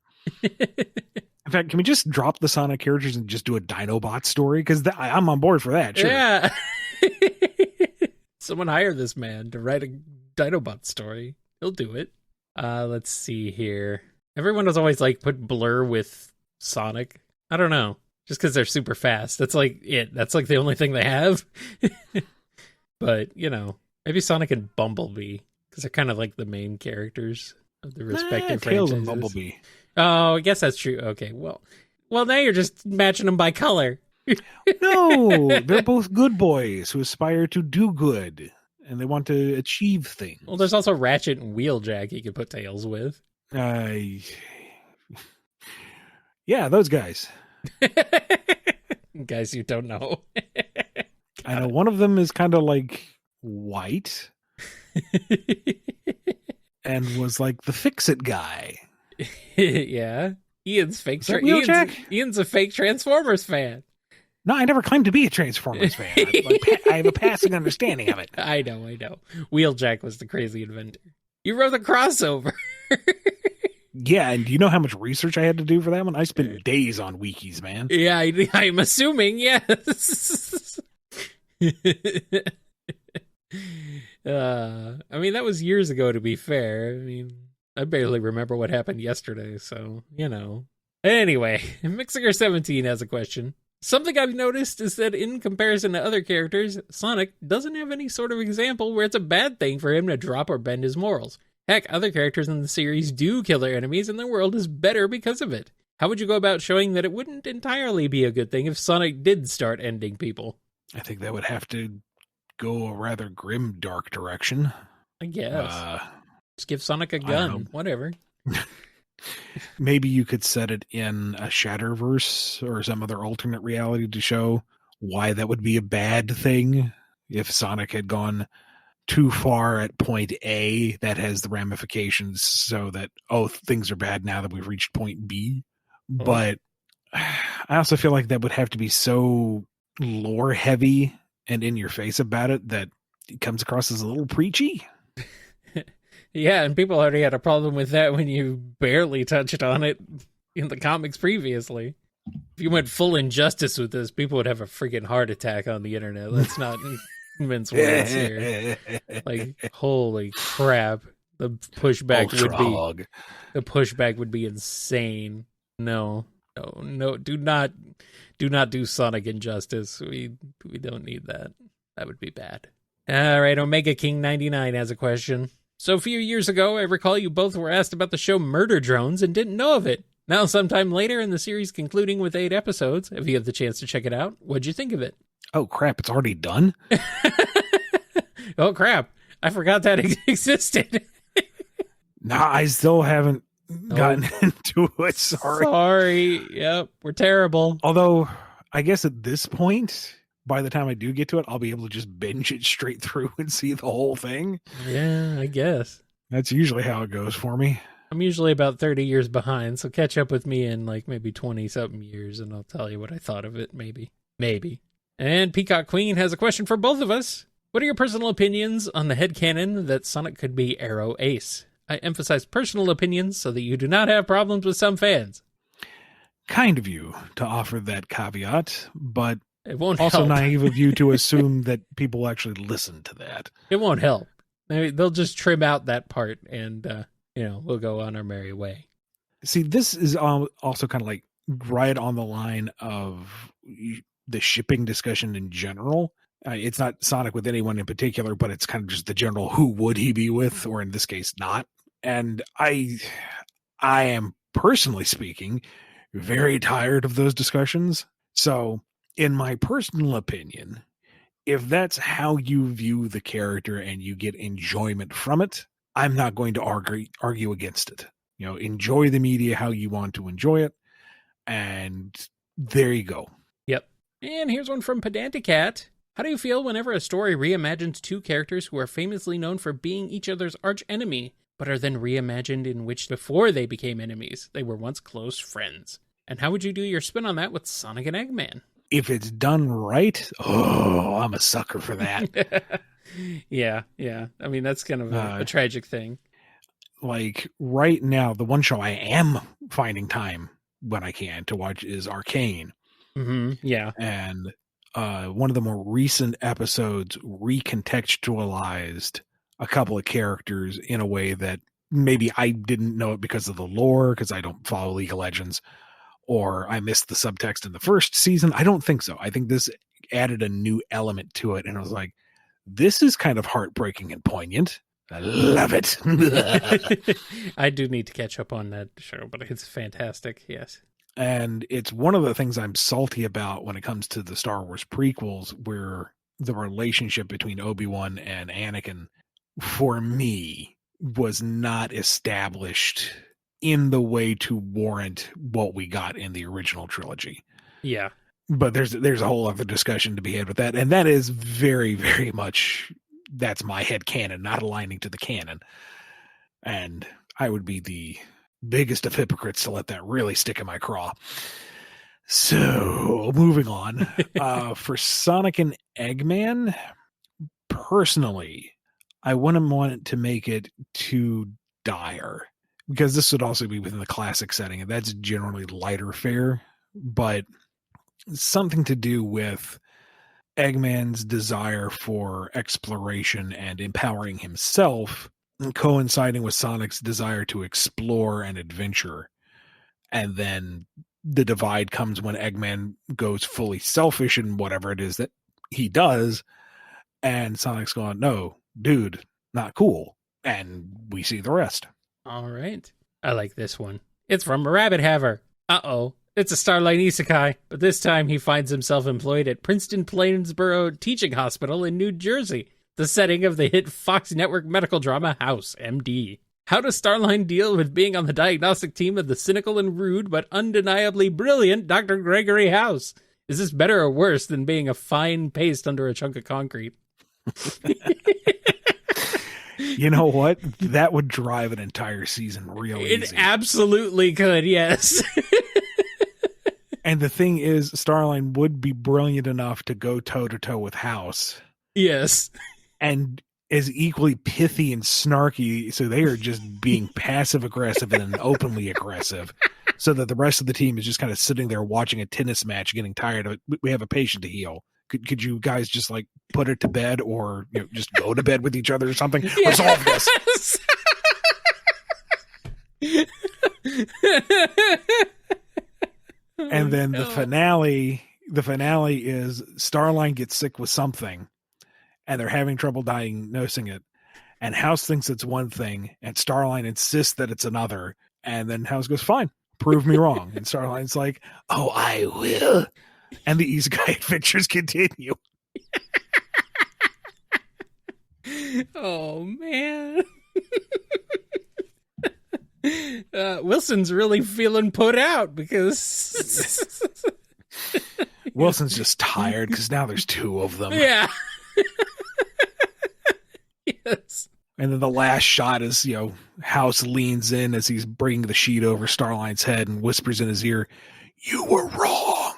In fact, can we just drop the Sonic characters and just do a Dinobot story? Because I'm on board for that. Sure. Yeah. Someone hire this man to write a Dinobot story. He'll do it. Let's see here. Everyone was always like, put Blur with Sonic. I don't know. Just because they're super fast. That's like it. That's like the only thing they have. But, maybe Sonic and Bumblebee. Because they're kind of like the main characters of the respective Tails franchises. and Bumblebee. Oh, I guess that's true. Okay, well, now you're just matching them by color. No, they're both good boys who aspire to do good, and they want to achieve things. Well, there's also Ratchet and Wheeljack you could put Tails with. Yeah, those guys. Guys you don't know. I know one of them is kind of like white and was like the fix-it guy. Yeah. Ian's a fake Transformers fan. No, I never claimed to be a Transformers fan. I have a passing understanding of it. I know. Wheeljack was the crazy inventor. You wrote the crossover. Yeah, and do you know how much research I had to do for that one? I spent days on wikis, man. Yeah, I'm assuming, yes. I mean, that was years ago, to be fair. I mean, I barely remember what happened yesterday, so, Anyway, Mixiger17 has a question. Something I've noticed is that in comparison to other characters, Sonic doesn't have any sort of example where it's a bad thing for him to drop or bend his morals. Heck, other characters in the series do kill their enemies and the world is better because of it. How would you go about showing that it wouldn't entirely be a good thing if Sonic did start ending people? I think that would have to go a rather grim, dark direction. I guess. Just give Sonic a gun. Whatever. Maybe you could set it in a Shatterverse or some other alternate reality to show why that would be a bad thing. If Sonic had gone too far at point A, that has the ramifications so that, things are bad now that we've reached point B. Oh. But I also feel like that would have to be so lore heavy and in your face about it that it comes across as a little preachy. Yeah, and people already had a problem with that when you barely touched on it in the comics previously. If you went full injustice with this, people would have a freaking heart attack on the internet. Let's not mince words here. Like, holy crap. The pushback would be insane. No, do not do Sonic injustice. We don't need that. That would be bad. All right, Omega King 99 has a question. So a few years ago, I recall you both were asked about the show Murder Drones and didn't know of it. Now, sometime later in the series concluding with 8 episodes, if you have the chance to check it out, what'd you think of it? Oh, crap, it's already done? Oh, crap. I forgot that existed. Nah, I still haven't gotten into it. Sorry. Yep, we're terrible. Although, I guess at this point, by the time I do get to it, I'll be able to just binge it straight through and see the whole thing. Yeah, I guess. That's usually how it goes for me. I'm usually about 30 years behind, so catch up with me in like maybe 20-something years, and I'll tell you what I thought of it, maybe. And Peacock Queen has a question for both of us. What are your personal opinions on the headcanon that Sonic could be Arrow Ace? I emphasize personal opinions so that you do not have problems with some fans. Kind of you to offer that caveat, but it won't also help. Naive of you to assume that people will actually listen to that. It won't help. They'll just trim out that part and, we'll go on our merry way. See, this is also kind of like right on the line of the shipping discussion in general. It's not Sonic with anyone in particular, but it's kind of just the general who would he be with, or in this case, not. And I am, personally speaking, very tired of those discussions. So, in my personal opinion, if that's how you view the character and you get enjoyment from it, I'm not going to argue against it. Enjoy the media how you want to enjoy it. And there you go. Yep. And here's one from Pedanticat. How do you feel whenever a story reimagines 2 characters who are famously known for being each other's arch enemy, but are then reimagined in which before they became enemies, they were once close friends? And how would you do your spin on that with Sonic and Eggman? If it's done right, I'm a sucker for that. Yeah. I mean, that's kind of a tragic thing. Like right now, the one show I am finding time when I can to watch is Arcane. Mm-hmm. Yeah. And one of the more recent episodes recontextualized a couple of characters in a way that maybe I didn't know it because of the lore, because I don't follow League of Legends, or I missed the subtext in the first season. I don't think so. I think this added a new element to it. And I was like, this is kind of heartbreaking and poignant. I love it. I do need to catch up on that show, but it's fantastic. Yes. And it's one of the things I'm salty about when it comes to the Star Wars prequels, where the relationship between Obi-Wan and Anakin, for me, was not established in the way to warrant what we got in the original trilogy. Yeah. But there's a whole other discussion to be had with that. And that is very, very much, that's my head canon, not aligning to the canon. And I would be the biggest of hypocrites to let that really stick in my craw. So, moving on. For Sonic and Eggman, personally, I wouldn't want to make it too dire, because this would also be within the classic setting, and that's generally lighter fare, but something to do with Eggman's desire for exploration and empowering himself, coinciding with Sonic's desire to explore and adventure. And then the divide comes when Eggman goes fully selfish in whatever it is that he does, and Sonic's going, no, dude, not cool. And we see the rest. All right. I like this one. It's from Rabbit Haver. Uh-oh. It's a Starline isekai, but this time he finds himself employed at Princeton Plainsboro Teaching Hospital in New Jersey, the setting of the hit Fox Network medical drama House, MD. How does Starline deal with being on the diagnostic team of the cynical and rude but undeniably brilliant Dr. Gregory House? Is this better or worse than being a fine paste under a chunk of concrete? You know what? That would drive an entire season real easy. It absolutely could, yes. And the thing is, Starline would be brilliant enough to go toe-to-toe with House. Yes. And is equally pithy and snarky, so they are just being passive-aggressive and then openly aggressive, so that the rest of the team is just kind of sitting there watching a tennis match, getting tired of it. We have a patient to heal. Could you guys just like put it to bed, or just go to bed with each other or something? Yes. Resolve this. And then the finale is Starline gets sick with something, and they're having trouble diagnosing it. And House thinks it's one thing, and Starline insists that it's another. And then House goes, "Fine, prove me wrong." And Starline's like, "Oh, I will." And the isekai adventures continue. Oh, man. Wilson's really feeling put out because... Wilson's just tired because now there's two of them. Yeah. Yes. And then the last shot is, House leans in as he's bringing the sheet over Starline's head and whispers in his ear, "You were wrong."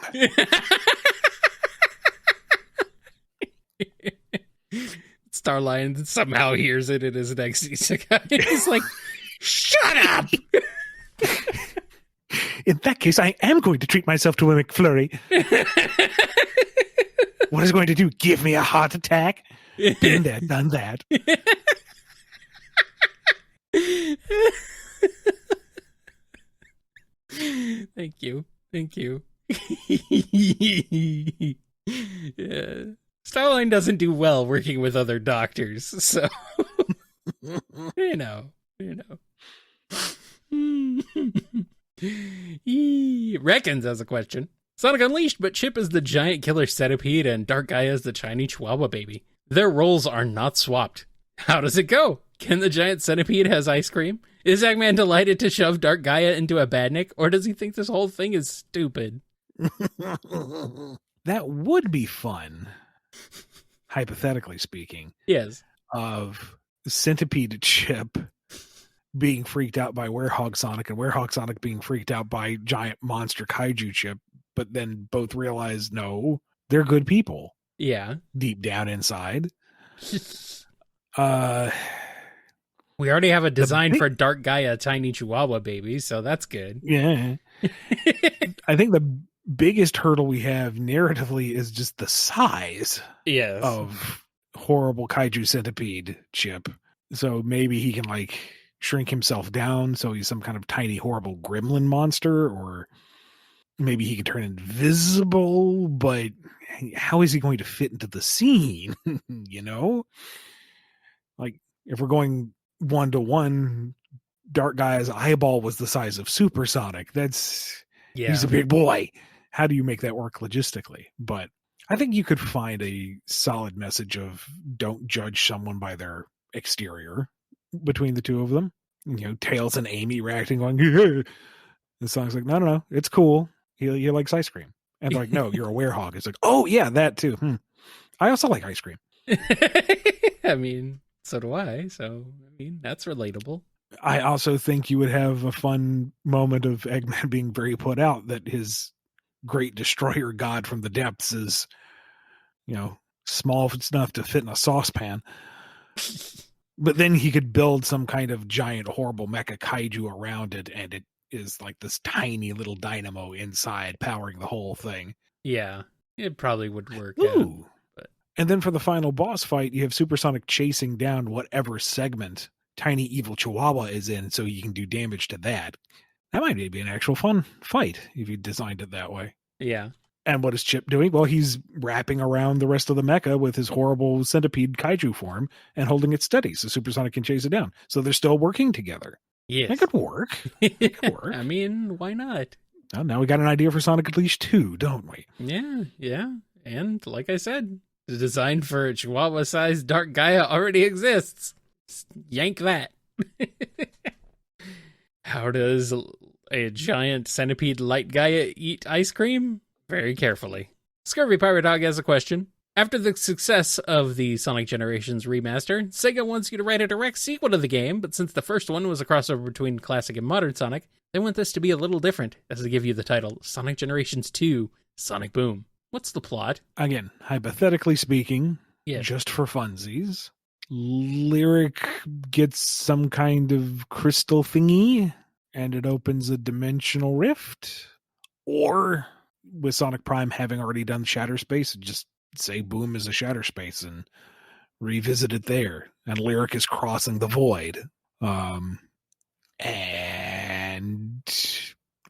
Starline somehow hears it in his next isekai. He's like, "Shut up!" In that case, I am going to treat myself to a McFlurry. What is it going to do? Give me a heart attack? Been there, done that. Thank you. Yeah. Starline doesn't do well working with other doctors, so you know. Reckons has a question. Sonic Unleashed, but Chip is the giant killer centipede and Dark Gaia is the tiny chihuahua baby. Their roles are not swapped. How does it go? Can the giant centipede has ice cream? Is Eggman delighted to shove Dark Gaia into a badnik, or does he think this whole thing is stupid? That would be fun, hypothetically speaking. Yes. Of Centipede Chip being freaked out by Werehog Sonic and Werehog Sonic being freaked out by giant monster kaiju Chip, but then both realize, no, they're good people. Yeah. Deep down inside. We already have a design for Dark Gaia tiny chihuahua baby, so that's good. Yeah. I think the biggest hurdle we have narratively is just the size of horrible kaiju centipede Chip. So maybe he can shrink himself down so he's some kind of tiny horrible gremlin monster, or maybe he can turn invisible, but how is he going to fit into the scene? If we're going 1-to-1, Dark Gaia's eyeball was the size of Supersonic. He's a big boy. How do you make that work logistically? But I think you could find a solid message of don't judge someone by their exterior between the two of them. Tails and Amy reacting, going, "The Sonic's like, no, it's cool. He likes ice cream." And they're like, "No, you're a werehog." It's like, "Oh yeah, that too. I also like ice cream." I mean, so do I. So, that's relatable. I also think you would have a fun moment of Eggman being very put out that his great destroyer god from the depths is, small enough to fit in a saucepan. But then he could build some kind of giant, horrible mecha kaiju around it, and it is like this tiny little dynamo inside powering the whole thing. Yeah, it probably would work. Ooh. But... And then for the final boss fight, you have Supersonic chasing down whatever segment tiny evil Chihuahua is in, so you can do damage to that. That might be an actual fun fight if you designed it that way. Yeah. And what is Chip doing? Well, he's wrapping around the rest of the mecha with his horrible centipede kaiju form and holding it steady so Supersonic can chase it down. So they're still working together. Yes. That could work. That could work. I mean, why not? Well, now we got an idea for Sonic Unleashed 2, don't we? Yeah. And like I said, the design for a Chihuahua-sized Dark Gaia already exists. Yank that. How does a giant centipede light Gaia eat ice cream? Very carefully. Scurvy Pirate Dog has a question. After the success of the Sonic Generations remaster, Sega wants you to write a direct sequel to the game, but since the first one was a crossover between classic and modern Sonic, they want this to be a little different, as they give you the title Sonic Generations 2 Sonic Boom. What's the plot? Again, hypothetically speaking, Yes. just for funsies, Lyric gets some kind of crystal thingy, and it opens a dimensional rift. Or, with Sonic Prime having already done Shatter Space, just say Boom is a Shatter Space and revisit it there. And Lyric is crossing the void. And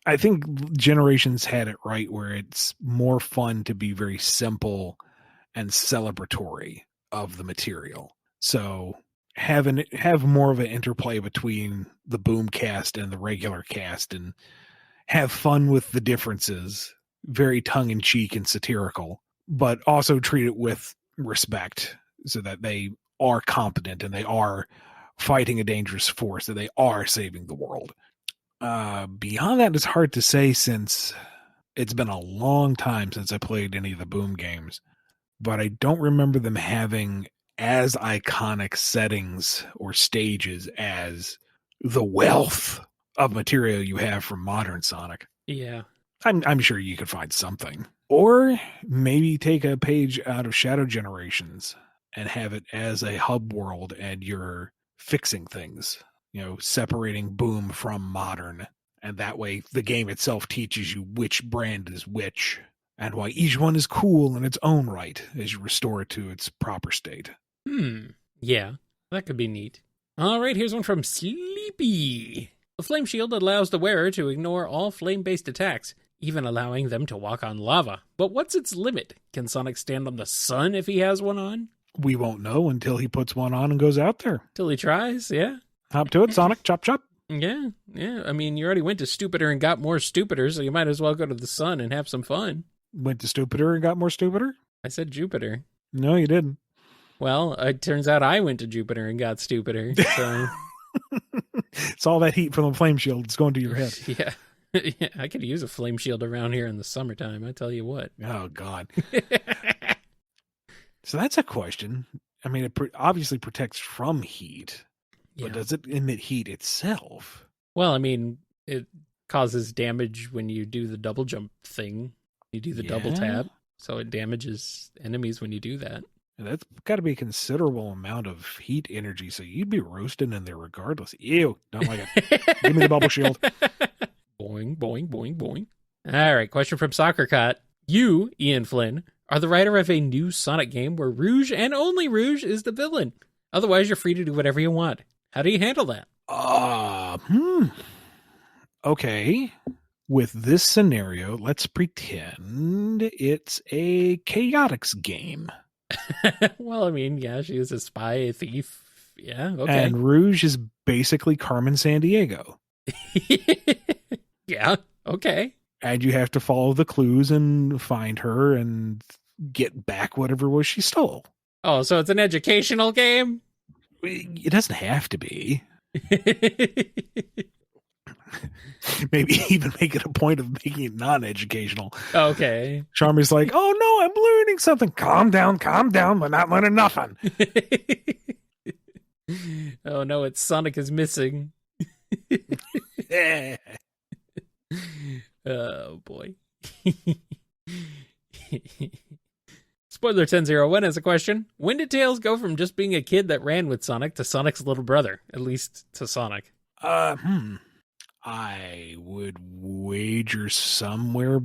I think Generations had it right where it's more fun to be very simple and celebratory of the material. So have more of an interplay between the Boom cast and the regular cast and have fun with the differences, very tongue-in-cheek and satirical, but also treat it with respect so that they are competent and they are fighting a dangerous force, that they are saving the world. Beyond that, it's hard to say since it's been a long time since I played any of the Boom games, but I don't remember them having as iconic settings or stages as the wealth of material you have from modern Sonic. Yeah. I'm sure you could find something. Or maybe take a page out of Shadow Generations and have it as a hub world and you're fixing things, separating Boom from modern. And that way the game itself teaches you which brand is which and why each one is cool in its own right as you restore it to its proper state. Yeah, that could be neat. All right, here's one from Sleepy. The flame shield allows the wearer to ignore all flame-based attacks, even allowing them to walk on lava. But what's its limit? Can Sonic stand on the sun if he has one on? We won't know until he puts one on and goes out there. Till he tries, yeah. Hop to it, Sonic. Chop, chop. Yeah. I mean, you already went to Stupider and got more Stupider, so you might as well go to the sun and have some fun. Went to Stupider and got more Stupider? I said Jupiter. No, you didn't. Well, it turns out I went to Jupiter and got Stupider, so... It's all that heat from the flame shield. It's going to your head. Yeah. Yeah, I could use a flame shield around here in the summertime, I tell you what. Oh, God. So that's a question. I mean, it obviously protects from heat, but does it emit heat itself? Well, I mean, it causes damage when you do the double jump thing. You do the double tap, so it damages enemies when you do that. And that's got to be a considerable amount of heat energy, so you'd be roasting in there regardless. Ew, don't like it. Give me the bubble shield. Boing, boing, boing, boing. All right, question from Soccer Cat. You, Ian Flynn, are the writer of a new Sonic game where Rouge and only Rouge is the villain. Otherwise, you're free to do whatever you want. How do you handle that? Okay. With this scenario, let's pretend it's a Chaotix game. Well, I mean, yeah, she is a spy, a thief. Yeah, okay. And Rouge is basically Carmen Sandiego. Yeah, okay. And you have to follow the clues and find her and get back whatever it was she stole. Oh, so it's an educational game? It doesn't have to be. Maybe even make it a point of making it non-educational. Okay. Charmy's like, oh no, I'm learning something. Calm down. We're not learning nothing. Oh no, it's Sonic is missing. Oh boy. Spoiler 1001 has a question. When did Tails go from just being a kid that ran with Sonic to Sonic's little brother? At least to Sonic. I would wager somewhere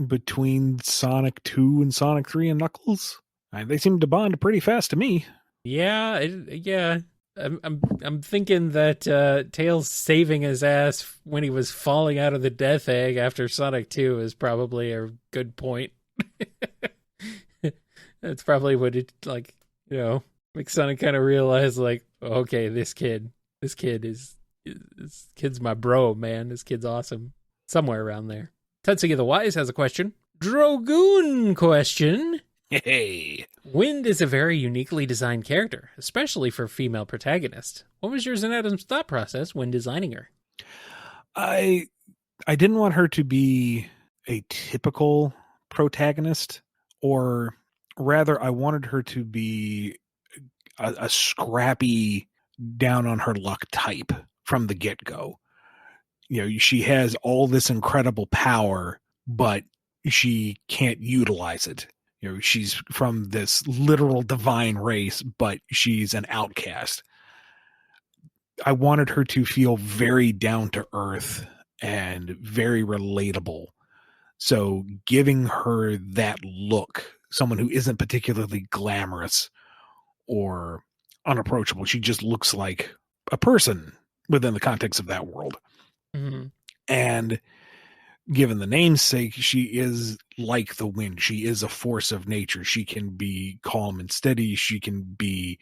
between Sonic 2 and Sonic 3 and Knuckles. They seem to bond pretty fast to me. Yeah, yeah. I'm thinking that Tails saving his ass when he was falling out of the Death Egg after Sonic 2 is probably a good point. That's probably what it like, makes Sonic kind of realize like, okay, this kid's my bro, man. This kid's awesome. Somewhere around there. Tetsuya the Wise has a question. Drogoon question. Hey. Wind is a very uniquely designed character, especially for female protagonist. What was yours and Adam's thought process when designing her? I didn't want her to be a typical protagonist, or rather, I wanted her to be a scrappy, down on her luck type from the get-go. She has all this incredible power, but she can't utilize it. She's from this literal divine race, but she's an outcast. I wanted her to feel very down to earth and very relatable. So giving her that look, someone who isn't particularly glamorous or unapproachable, she just looks like a person within the context of that world. Mm-hmm. And given the namesake, she is like the wind. She is a force of nature. She can be calm and steady. She can be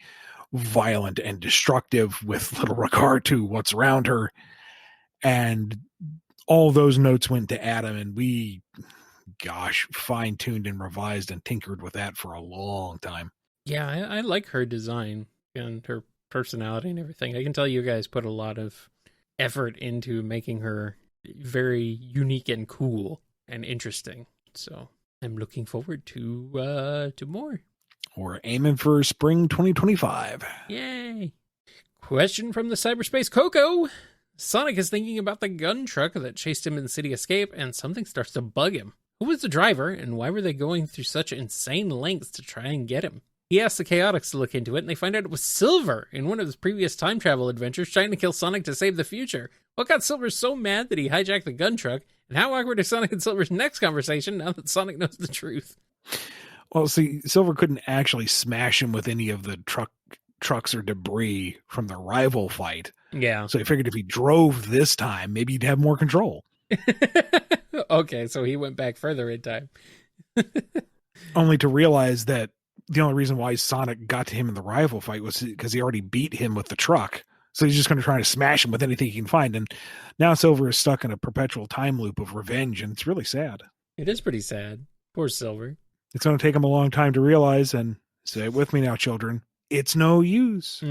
violent and destructive with little regard to what's around her. And all those notes went to Adam, and we, fine-tuned and revised and tinkered with that for a long time. Yeah, I like her design and her personality and everything. I can tell you guys put a lot of effort into making her very unique and cool and interesting. So I'm looking forward to more. We're aiming for spring 2025. Yay! Question from the cyberspace Coco. Sonic is thinking about the gun truck that chased him in City Escape, and something starts to bug him. Who was the driver, and why were they going through such insane lengths to try and get him? He asks the Chaotix to look into it, and they find out it was Silver in one of his previous time travel adventures trying to kill Sonic to save the future. What got Silver so mad that he hijacked the gun truck, and how awkward is Sonic and Silver's next conversation now that Sonic knows the truth? Well, see, Silver couldn't actually smash him with any of the trucks or debris from the rival fight. Yeah. So he figured if he drove this time, maybe he'd have more control. Okay, so he went back further in time. Only to realize that the only reason why Sonic got to him in the rival fight was because he already beat him with the truck. So he's just going to try to smash him with anything he can find. And now Silver is stuck in a perpetual time loop of revenge, and it's really sad. It is pretty sad. Poor Silver. It's going to take him a long time to realize, and say it with me now, children, it's no use.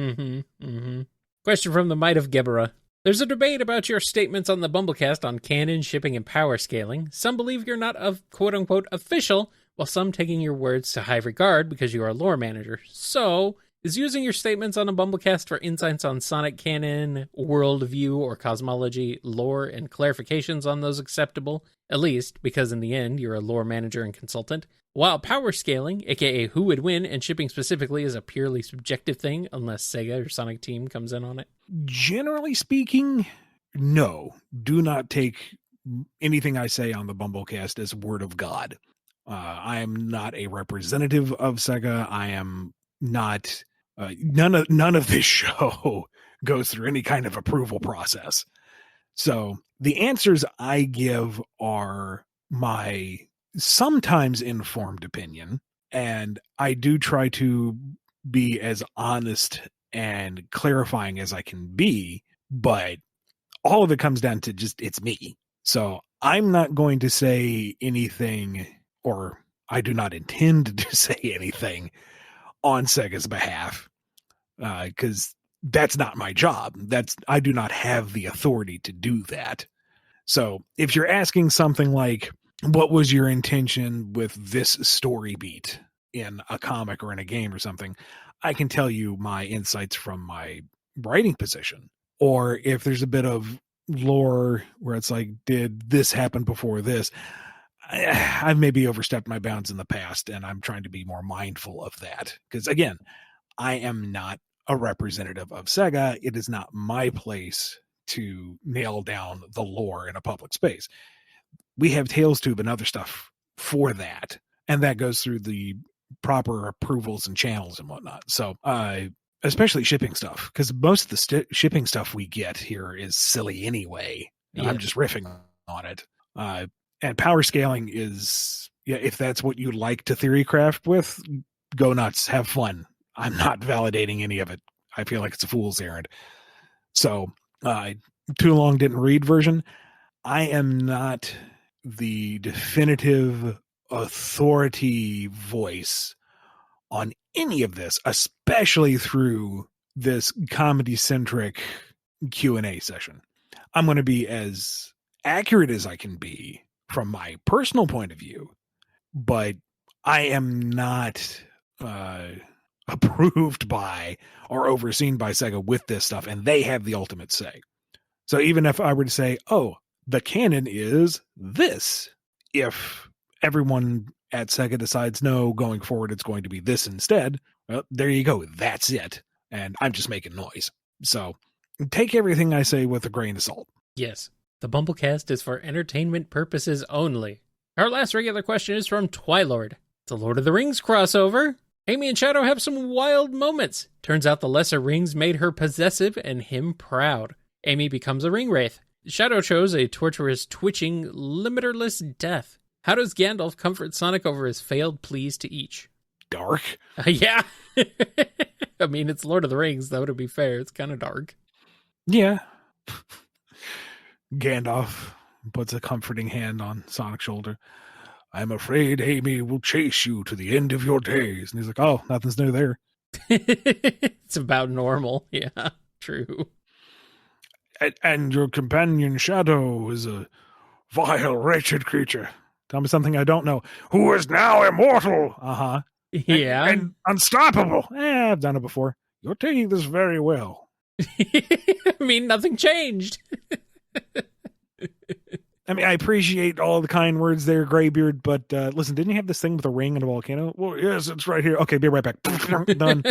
Question from the Might of Gebbera. There's a debate about your statements on the BumbleKast on canon, shipping, and power scaling. Some believe you're not quote-unquote official, while some taking your words to high regard because you are a lore manager. So, is using your statements on a BumbleKast for insights on Sonic canon, worldview, or cosmology, lore, and clarifications on those acceptable? At least, because in the end, you're a lore manager and consultant. While power scaling, aka who would win, and shipping specifically is a purely subjective thing, unless Sega or Sonic Team comes in on it. Generally speaking, no. Do not take anything I say on the BumbleKast as word of God. I am not a representative of Sega. I am not. None of this show goes through any kind of approval process. So the answers I give are my sometimes informed opinion, and I do try to be as honest and clarifying as I can be, but all of it comes down to just it's me. So I'm not going to say anything, or I do not intend to say anything on Sega's behalf, because that's not my job. I do not have the authority to do that. So if you're asking something like, what was your intention with this story beat in a comic or in a game or something, I can tell you my insights from my writing position. Or if there's a bit of lore where it's like, did this happen before this? I've maybe overstepped my bounds in the past, and I'm trying to be more mindful of that. Because again, I am not a representative of Sega. It is not my place to nail down the lore in a public space. We have TalesTube and other stuff for that, and that goes through the proper approvals and channels and whatnot. So, especially shipping stuff, because most of the shipping stuff we get here is silly anyway. Yeah. I'm just riffing on it. And power scaling is yeah, if that's what you like to theory craft with, go nuts, have fun. I'm not validating any of it. I feel like it's a fool's errand. So, too long didn't read version. I am not the definitive authority voice on any of this, especially through this comedy-centric Q&A session. I'm going to be as accurate as I can be from my personal point of view, but I am not approved by or overseen by Sega with this stuff, and they have the ultimate say. So even if I were to say, oh, the canon is this, if everyone at Sega decides, no, going forward it's going to be this instead, well, there you go. That's it. And I'm just making noise. So take everything I say with a grain of salt. Yes, the BumbleKast is for entertainment purposes only. Our last regular question is from Twilord. It's a Lord of the Rings crossover. Amy and Shadow have some wild moments. Turns out the lesser rings made her possessive and him proud. Amy becomes a ring wraith. Shadow chose a torturous, twitching, limiterless death. How does Gandalf comfort Sonic over his failed pleas to each? Dark? Yeah. I mean, it's Lord of the Rings, though, to be fair. It's kind of dark. Yeah. Gandalf puts a comforting hand on Sonic's shoulder. I'm afraid Amy will chase you to the end of your days. And he's like, oh, nothing's new there. It's about normal. Yeah, true. And your companion Shadow is a vile, wretched creature. Tell me something I don't know. Who is now immortal. Uh-huh. Yeah. And unstoppable. I've done it before. You're taking this very well. I mean, nothing changed. I mean, I appreciate all the kind words there, Graybeard, but listen, didn't you have this thing with a ring and a volcano? Well, yes, it's right here. Okay, be right back. Done.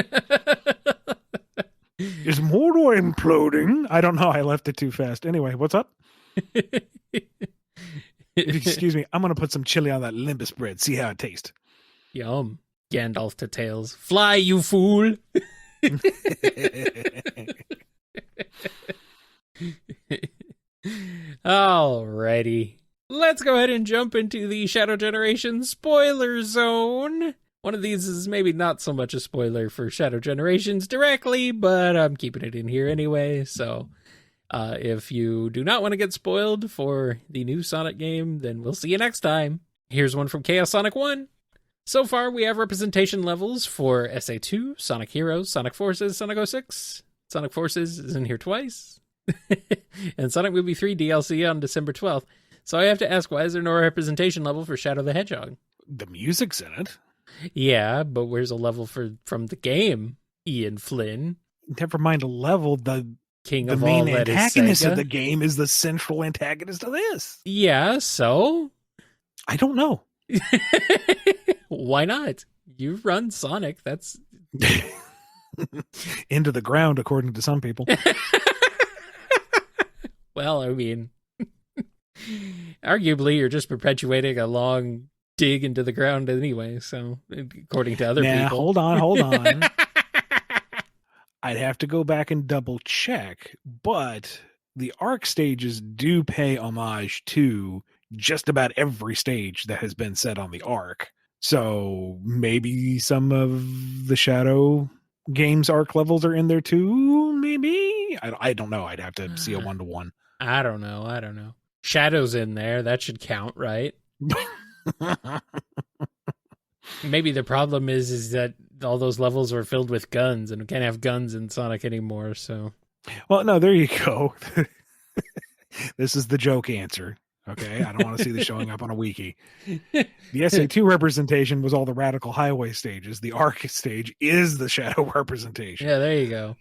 Is Mordor imploding? I don't know. I left it too fast. Anyway, what's up? Excuse me. I'm going to put some chili on that limbus bread. See how it tastes. Yum. Gandalf to Tails. Fly, you fool. Alrighty. Let's go ahead and jump into the Shadow Generation spoiler zone. One of these is maybe not so much a spoiler for Shadow Generations directly, but I'm keeping it in here anyway. So if you do not want to get spoiled for the new Sonic game, then we'll see you next time. Here's one from Chaos Sonic 1. So far, we have representation levels for SA2, Sonic Heroes, Sonic Forces, Sonic 06. Sonic Forces is in here twice. And Sonic Movie 3 DLC on December 12th. So I have to ask, why is there no representation level for Shadow the Hedgehog? The music's in it. Yeah, but where's a level from the game, Ian Flynn? Never mind a level, the main antagonist of the game is the central antagonist of this. Yeah, so? I don't know. Why not? You run Sonic, that's... Into the ground, according to some people. Well, I mean, arguably you're just perpetuating a long dig into the ground anyway, so according to other people. Hold on. I'd have to go back and double check, but the Arc stages do pay homage to just about every stage that has been set on the Arc. So maybe some of the Shadow games Arc levels are in there too, maybe? I don't know. I'd have to see a 1-to-1. I don't know. Shadow's in there. That should count, right? Maybe the problem is that all those levels are filled with guns, and we can't have guns in Sonic anymore, so... Well, no, there you go. This is the joke answer. Okay, I don't want to see this showing up on a wiki. The SA2 representation was all the Radical Highway stages. The Arc stage is the Shadow representation. Yeah, there you go.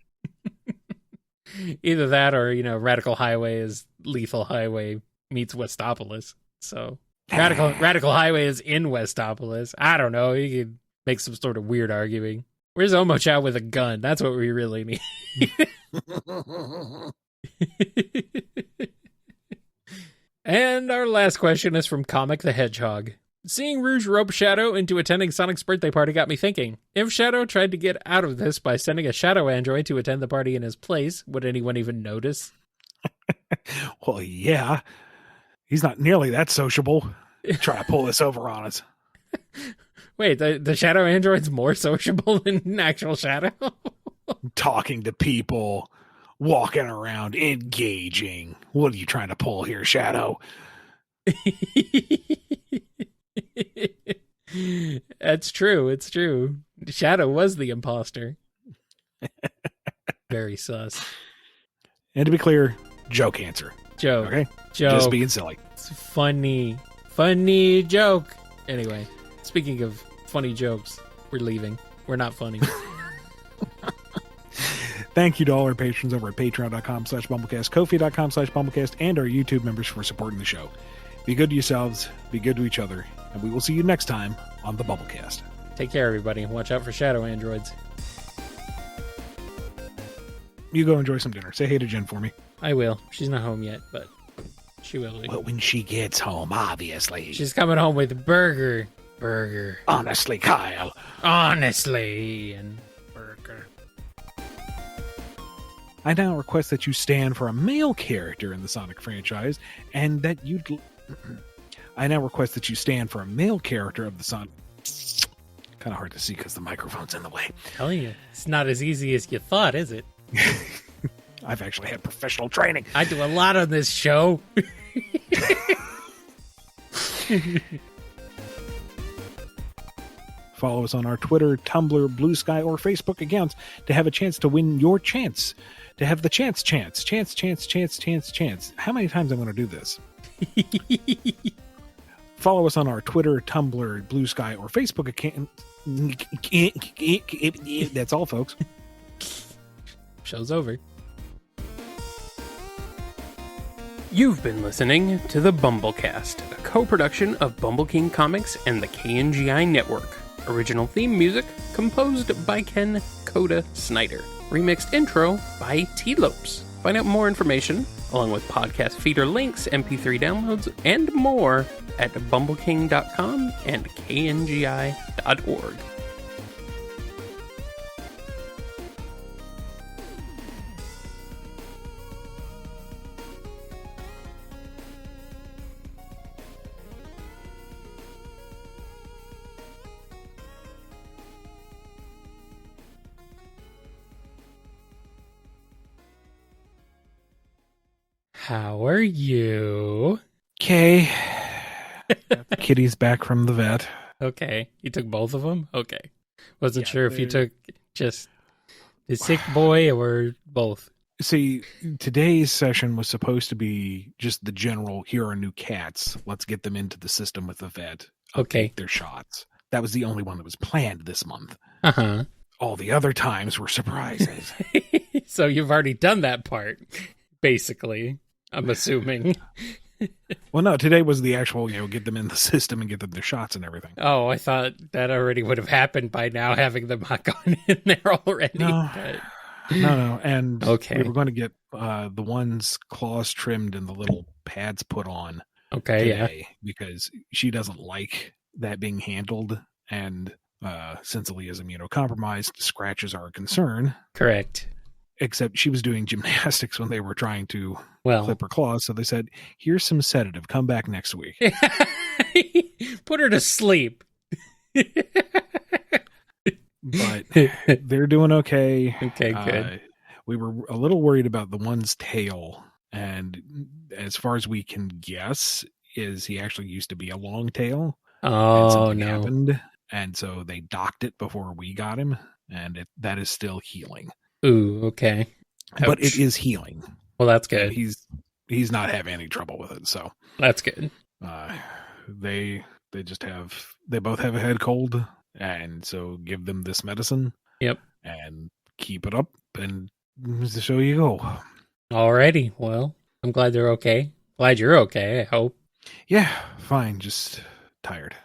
Either that or, Radical Highway is Lethal Highway meets Westopolis. So Radical Highway is in Westopolis. I don't know. You could make some sort of weird arguing. Where's Omochao with a gun? That's what we really need. And our last question is from Comic the Hedgehog. Seeing Rouge rope Shadow into attending Sonic's birthday party got me thinking. If Shadow tried to get out of this by sending a Shadow android to attend the party in his place, would anyone even notice? Well, yeah. He's not nearly that sociable. Try to pull this over on us. Wait, the shadow android's more sociable than actual shadow? Talking to people, walking around, engaging. What are you trying to pull here, Shadow? That's true. It's true. Shadow was the imposter. Very sus. And to be clear, joke answer. Joke. Okay? Joke. Just being silly. It's funny. Funny joke. Anyway, speaking of funny jokes, we're leaving. We're not funny. Thank you to all our patrons over at patreon.com/BumbleKast, Ko-fi.com/BumbleKast, and our YouTube members for supporting the show. Be good to yourselves, be good to each other, and we will see you next time on the BumbleKast. Take care, everybody. Watch out for shadow androids. You go enjoy some dinner. Say hey to Jen for me. I will. She's not home yet, but she will be. Well, when she gets home, obviously. She's coming home with burger. Burger. Honestly, Kyle. Honestly. And burger. I now request that you stand for a male character in the Sonic franchise, and that you... I now request that you stand for a male character of the Sonic... Kind of hard to see because the microphone's in the way. Telling you, it's not as easy as you thought, is it? I've actually had professional training. I do a lot on this show. Follow us on our Twitter, Tumblr, Blue Sky, or Facebook accounts to have a chance to win your chance. To have the chance. How many times am I going to do this? Follow us on our Twitter, Tumblr, Blue Sky, or Facebook account. That's all, folks. Show's over. You've been listening to the BumbleKast, a co-production of Bumble King Comics and the KNGI Network. Original theme music composed by Ken Coda Snyder. Remixed intro by T-Lopes. Find out more information, along with podcast feeder links, MP3 downloads, and more at bumbleking.com and kngi.org. How are you? Okay. Got the kitties back from the vet. Okay. You took both of them? Okay. Wasn't Yeah, sure if you took just the sick boy or both. See, today's session was supposed to be just the general, here are new cats. Let's get them into the system with the vet. Okay. Update their shots. That was the only one that was planned this month. Uh-huh. All the other times were surprises. So you've already done that part, basically. I'm assuming. Well, no, today was the actual, get them in the system and get them their shots and everything. Oh, I thought that already would have happened by now, having them not gone in there already. No. No. And Okay. we were going to get the one's claws trimmed and the little pads put on Okay, because she doesn't like that being handled. And since Aaliyah is immunocompromised, scratches are a concern. correct. Except she was doing gymnastics when they were trying to Well, clip her claws. So they said, here's some sedative. Come back next week. put her to sleep. But they're doing okay. Okay, good. We were a little worried about the one's tail. And as far as we can guess, is he actually used to be a long tail. And Oh, something no. happened. And so they docked it before we got him. And that is still healing. Ooh, okay. But Ouch. it is healing. Well, that's And good. he's not having any trouble with it. So That's good. they both have a head cold. And so give them this medicine. Yep. And keep it up. And so you go. Alrighty. Well, I'm glad they're okay. Glad you're okay, I hope. Yeah, fine. Just tired.